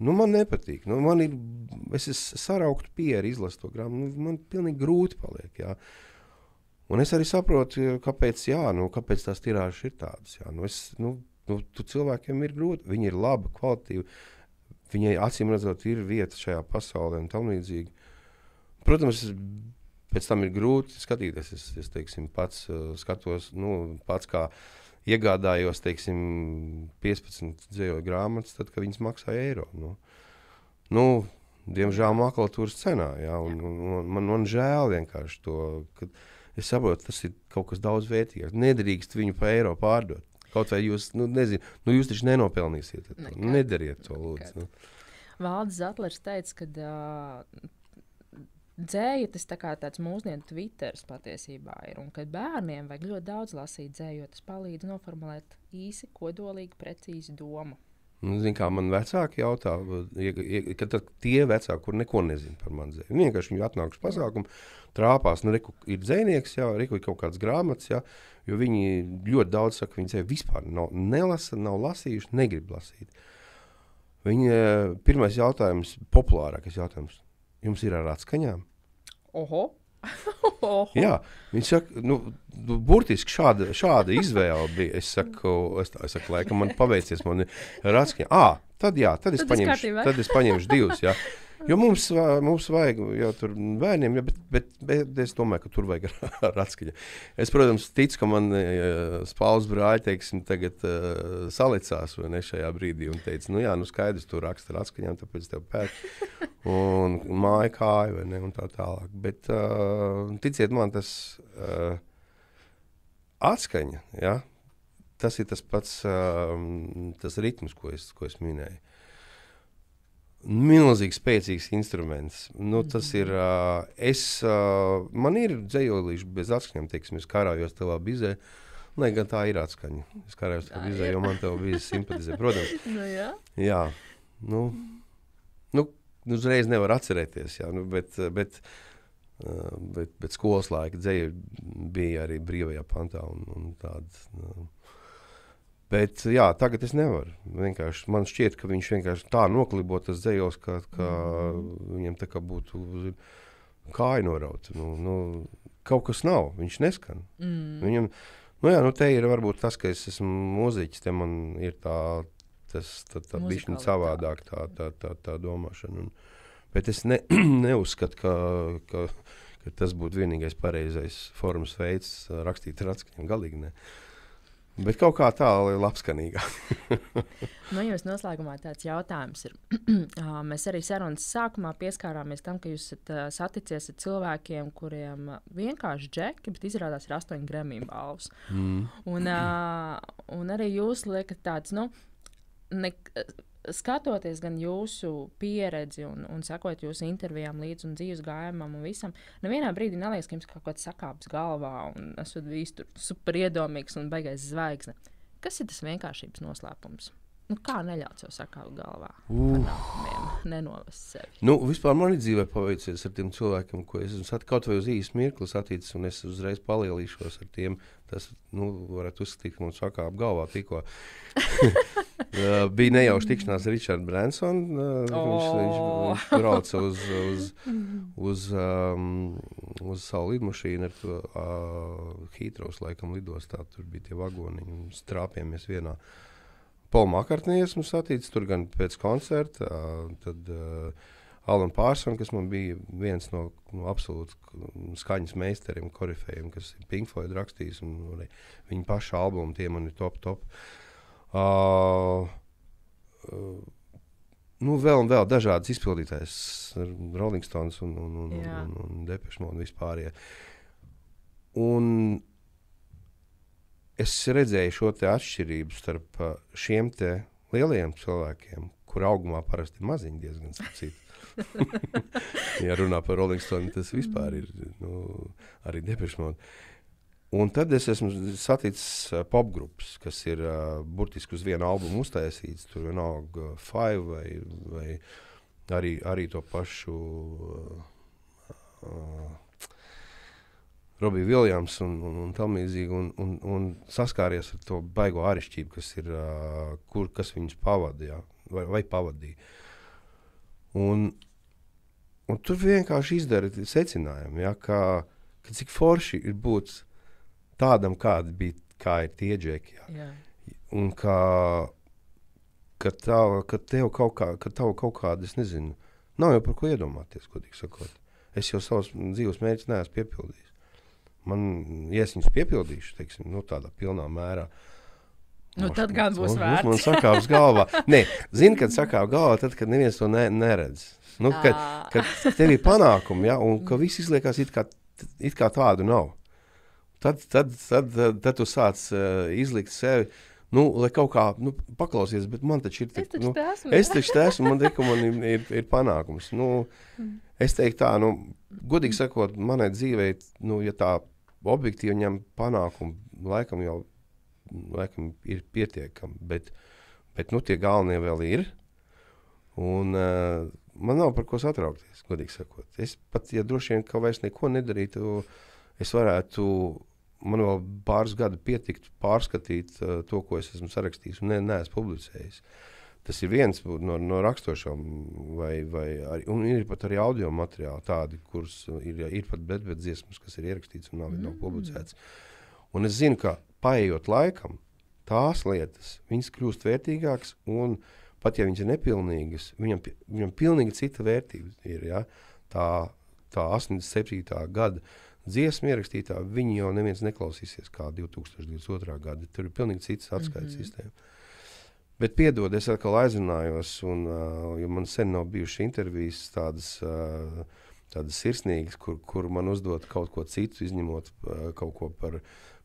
man nepatīk. Es sarauktu pieri izlasu to grāmatu, man pilnīgi grūti paliek, jā. Un es arī saprotu, kāpēc tās tirāžas ir tādas. Jā. Tu cilvēkiem ir grūti, viņi ir labi, kvalitīvi, viņai acīm redzot ir vieta šajā pasaulē un tam līdzīgi. Protams, pēc tam ir grūti skatīties. Es teiksim, pats skatos, pats kā iegādājos, teiksim, 15 dzējoļu grāmatas, tad, kad viņas maksāja eiro. Diemžēl makulatūras cenā, jā, un man žēl vienkārši to, ka es saprotu, tas ir kaut kas daudz vērtīgāks. Nedrīkst viņu pa eiro pārdot. Kaut vai jūs, jūs taču nenopelnīsiet. Nedariet to, lūdzu. Valdis Zatlers teica, ka dzēja tas tāds mūsdienu Twitteris patiesībā ir. Un kad bērniem vajag ļoti daudz lasīt dzēju, jo tas palīdz noformulēt īsi, kodolīgi, precīzi domu. Kā man vecāki jautā, kad tie vecāki, kur neko nezina par manu dzēju. Vienkārši viņi atnāk uz pasākumu, trāpās, reku ir dzējnieks, jā, reku ir kaut kāds grāmatas, jā, jo viņi ļoti daudz saka, viņi dzēju vispār nelasa, nav lasījuši, negrib lasīt. Viņa pirmais jautājums, populārākais jautājums, jums ir ar atskaņām? Oho! Jā, viņš saka, burtiski šāda izvēle bija. Es saku, laikam man paveicies, man ir atskaņa. Tad es paņemšu 2, jā. Jo mums vajag jau tur bērniem, bet es domāju, ka tur vajag ar atskaņu. Es, protams, ticu, ka man spaules brāļi, teiksim, tagad salicās vai ne šajā brīdī un teica, skaidrs, tu raksti ar atskaņām, tāpēc tev pēc un māja kāja vai ne un tā tālāk. Bet ticiet man, tas atskaņa, ja, tas ir tas pats tas ritms, ko es minēju. Milzīgi spēcīgs instruments. Tas ir, man ir dzējolīši bez atskaņām, teiksim, es karājos tavā bizē, lai gan tā ir atskaņa. Es karājos tavā bizē, jo man tavā bize simpatizē, protams. Jā. Uzreiz nevar atcerēties, jā, bet skolas laika dzēja bija arī brīvajā pantā un tāda. Bet, jā, tagad es nevaru. Vienkārši, man šķiet, ka viņš vienkārši tā noklibo tas dzējos, ka viņam tā kā būtu kāja norauta. Kaut kas nav, viņš neskan. Viņam, te ir varbūt tas, ka es esmu mūziķis, te man ir tā bišķiņa savādāk tā domāšana. Bet es neuzskatu, ka tas būtu vienīgais pareizais formas veids rakstīt ar atskaņām. Galīgi ne. Bet kaut kā tā labskanīgāk. Jums noslēgumā tāds jautājums ir. Mēs arī sarunas sākumā pieskārāmies tam, ka jūs esat saticies ar cilvēkiem, kuriem vienkārši džeki, bet izrādās ir 8 Grammy balvas. Un arī jūs liekat tāds, skatoties gan jūsu pieredzi un sakot jūsu intervijām līdz un dzīves gājumam un visam, nevienā brīdī neliekas, ka jums kaut kāds sakāps galvā un esat visi tur super iedomīgs un baigais zvaigzne. Kas ir tas vienkāršības noslēpums? Nu, kā neļaut sev sakāpt galvā? Nenovest sevi. Nu, vispār man ir dzīvē paveicies ar tiem cilvēkiem, ko es esmu kaut vai uz īsu mirkli saticis, un es uzreiz palielīšos ar tiem. Tas, nu, varētu uzskatīt, ka mums sakāp galvā tikko. Bija nejauši tikšanās ar Richardu Bransonu. Viņš brauca uz savu lidmašīnu ar to Heathrows laikam lidostā. Tur bija tie vagoniņi un strāpjamies vienā. Paul McCartney esmu saticis, tur gan pēc koncerta, tad Alan Parsons, kas man bija viens no absolūti skaņas meistariem, korifējiem, kas ir Pink Floyd rakstījis, un viņa paša albumi, tie man ir top. Nu, vēl dažādas izpildītājs, Rolling Stones un Depeche Mode un vispārie. Un es redzēju šo te atšķirību starp šiem te lielajiem cilvēkiem, kur augumā parasti ir maziņi diezgan sapcīt. Ja runā par Rolling Stone, tas vispār ir arī Depeche Mode. Un tad es esmu saticis popgrupas, kas ir burtiski uz vienu albumu uztaisīts, tur vienalga Five vai arī to pašu Robbie Williams un tam līdzīgi, un saskāries ar to baigo āršķību, kas ir, kas viņus pavadīja, vai pavadīja. Un tur vienkārši izdara secinājumu, ja, ka cik forši ir būt tādam, kā ir tie džeki. Ja. Un ka tev kaut kāda, es nezinu, nav jau par ko iedomāties, godīgi sakot. Es jau savus dzīves mērķus neesmu piepildījis. Ja es viņus piepildīšu, teiksim, tādā pilnā mērā. Tad gan būs vērts. Man sakāps galvā. Nē, zini, kad sakāp galvā, tad, kad neviens to neredz. Kad tev ir panākumi, ja, un ka viss izliekās it kā tādu nav. Tad tu sāc izlikt sevi, lai kaut kā, paklausies, bet man taču ir... Es taču esmu, man ir panākums. Es teiktu tā, godīgi sakot, manai dzīvei, ja tā objektīvi ņem panākumu, laikam ir pietiekami, bet tie galvenie vēl ir, un man nav par ko satraukties, godīgi sakot. Es pat, ja droši vien, ka vairs neko nedarītu, man vēl pāris gadu pietiktu pārskatīt to, ko es esmu sarakstījis un neesmu publicējis. Tas ir viens no rakstošām, un ir pat arī audio materiāli tādi, kurus ir pat bet dziesmas, kas ir ierakstīts un nav publicēts. Un es zinu, ka paejot laikam, tās lietas, viņas kļūst vērtīgākas, un pat ja viņas ir nepilnīgas, viņam pilnīgi cita vērtība ir. Ja? Tā 87. gada dziesma ierakstītā, viņi jau neviens neklausīsies kā 2022. gada. Tur ir pilnīgi cits atskaites sistēma. Bet piedod, es atkal aizrunājos, jo man sen nav bijušas intervijas tādas sirsnīgas, kur man uzdot kaut ko citu, izņemot kaut ko par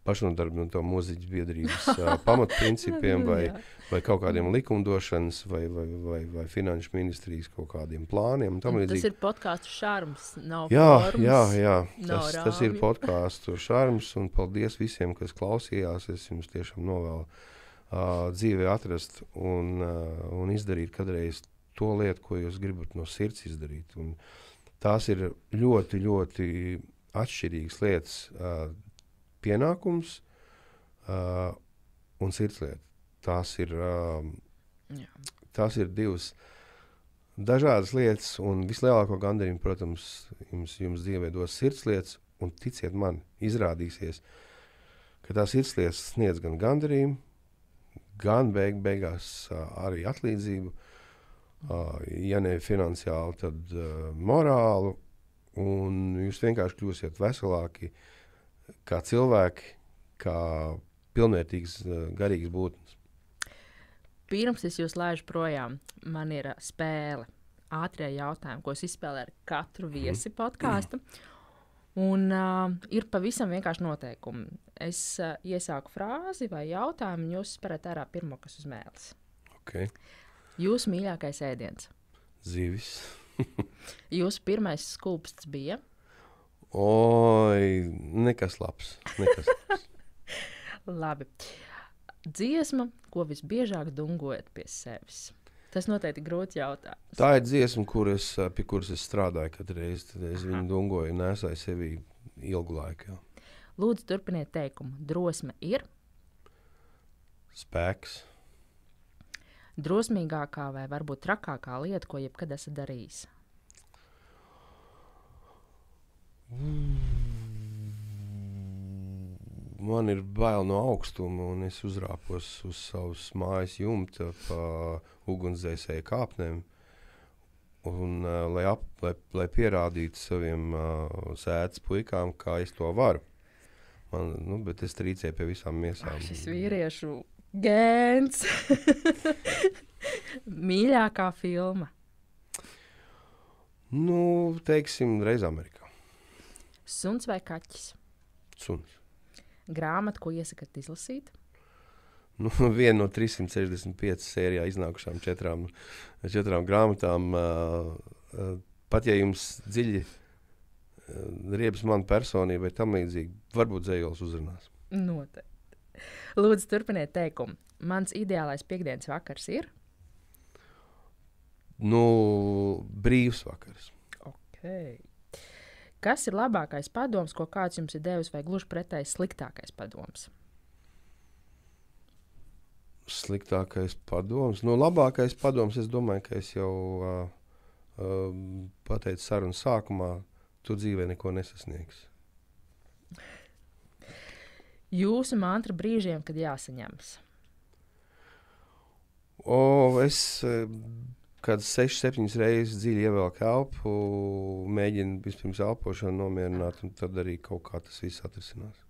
pašnodarbināto mūziķu biedrības pamatprincipiem vai kaut kādiem likumdošanas vai finanšu ministrijas kaut kādiem plāniem. Tas ir podcastu šarms, nav forums. Jā. Tas ir podcastu šarms, un paldies visiem, kas klausījās. Es jums tiešām novēlu dzīvē atrast un izdarīt kādreiz to lietu, ko jūs gribat no sirds izdarīt. Un tās ir ļoti, ļoti atšķirīgas lietas, pienākums un sirdslieta. Tās ir divas dažādas lietas, un vislielāko gandarījumu, protams, jums dzīvē dos sirdslietas, un ticiet man, izrādīsies, ka tās sirdslietas sniedz gan gandarījumu, gan beigās arī atlīdzību, ja ne finansiāli, tad morālu, un jūs vienkārši kļūsiet veselāki kā cilvēki, kā pilnvērtīgas garīgas būtnes. Pirms es jūs laižu projām, man ir spēle, ātrie jautājumi, ko es izspēlēju ar katru viesi podcastu. Un ir pavisam vienkārši noteikumi. Es iesaku frāzi vai jautājumu, un jūs sparat ārā pirmo, kas uz mēles. Okay. Jūsu mīļākais ēdiens? Zivis. Jūsu pirmais skūpsts bija? Oi, nekas labs. Labi. Dziesma, ko visbiežāk dungojat pie sevis? Tas noteikti grūts jautājums. Tā ir dziesma, pie kuras es strādāju katru reizi. Tad es viņu dungoju un nesāju sevī ilgu laiku. Jā. Lūdzu, turpiniet teikumu. Drosme ir? Spēks. Drosmīgākā vai varbūt trakākā lieta, ko jebkad esat darījis? Man ir bail no augstuma, un es uzrāpos uz savas mājas jumta pa ugunsdzēsēju kāpnēm. Un, lai pierādītu saviem sētas puikām, kā es to varu. Bet es trīcēju pie visām miesām. Šis vīriešu gēns. Mīļākā filma? Teiksim, reiz Amerikā. Suns vai kaķis? Suns. Grāmata, ko iesakat izlasīt? Viena no 365 sērijā iznākušām 4 grāmatām. Pat ja jums dziļi riebas mana personība vai tam līdzīgi, varbūt dzējols uzrunās. Noteikti. Lūdzu, turpiniet teikumu. Mans ideālais piektdienas vakars ir? Brīvs vakars. Okay. Kas ir labākais padoms, ko kāds jums ir devis, vai gluži pretējs sliktākais padoms? Sliktākais padoms? Labākais padoms, es domāju, ka es jau pateicu sarunas sākumā, tu dzīvē neko nesasniegs. Jūsu mantra brīžiem, kad jāsaņemas? Es kādas 6-7 reizes dziļi ievelku elpu, mēģinu vispirms elpošanu nomierināt, un tad arī kaut kā tas viss atrisinās.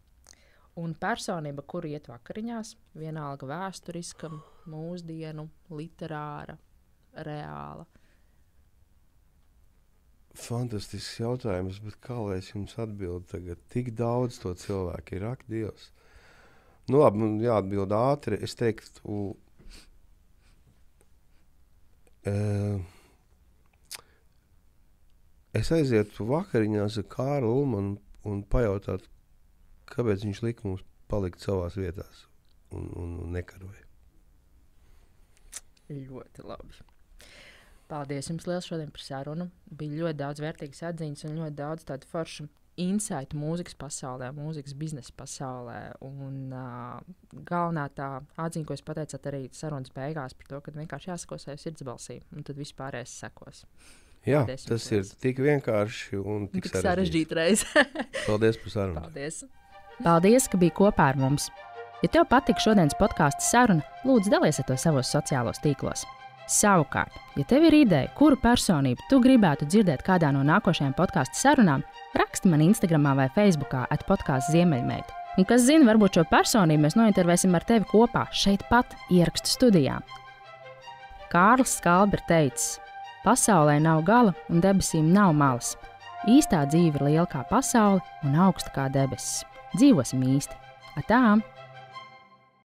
Un personība, kuru iet vakariņās, vienalga vēsturiska, mūsdienu, literāra, reāla? Fantastisks jautājums, bet kā lai es jums atbildu tagad? Tik daudz to cilvēku ir, ak, Dievs. Labi, man jāatbild ātri. Es teiktu, es aizietu vakariņās ar Kārli Ulmanu un pajautātu, kāpēc viņš lika mums palikt savās vietās un nekaroja. Ļoti labi. Paldies jums liels šodien par sarunu. Bija ļoti daudz vērtīgas atziņas un ļoti daudz tādu foršu insightu mūzikas pasaulē, mūzikas biznesa pasaulē. Un galvenā tā atziņa, ko jūs pateicāt arī sarunas beigās par to, ka vienkārši jāsako savai sirdsbalsī, un tad viss pārējais sekos. Jā, tas ir tik vienkārši un tik sarežģīti reize. Paldies par sarunu. Paldies. Paldies, ka biji kopā ar mums. Ja tev patika šodienas podkāsta saruna, lūdzu dalies ar to savos sociālos tīklos. Savukārt, ja tev ir ideja, kuru personību tu gribētu dzirdēt kādā no nākošajām podkāstu sarunām, raksti man Instagramā vai Facebookā @podcasts Ziemeļmeita. Un kas zina, varbūt šo personību mēs nointervēsim ar tevi kopā šeit pat ierakstu studijā. Kārlis Skalbe ir teicis: pasaulē nav gala un debesīm nav malas. Īstā dzīve ir liela kā pasaule un augsta kā debesis. Dzīvosim īsti. Atām!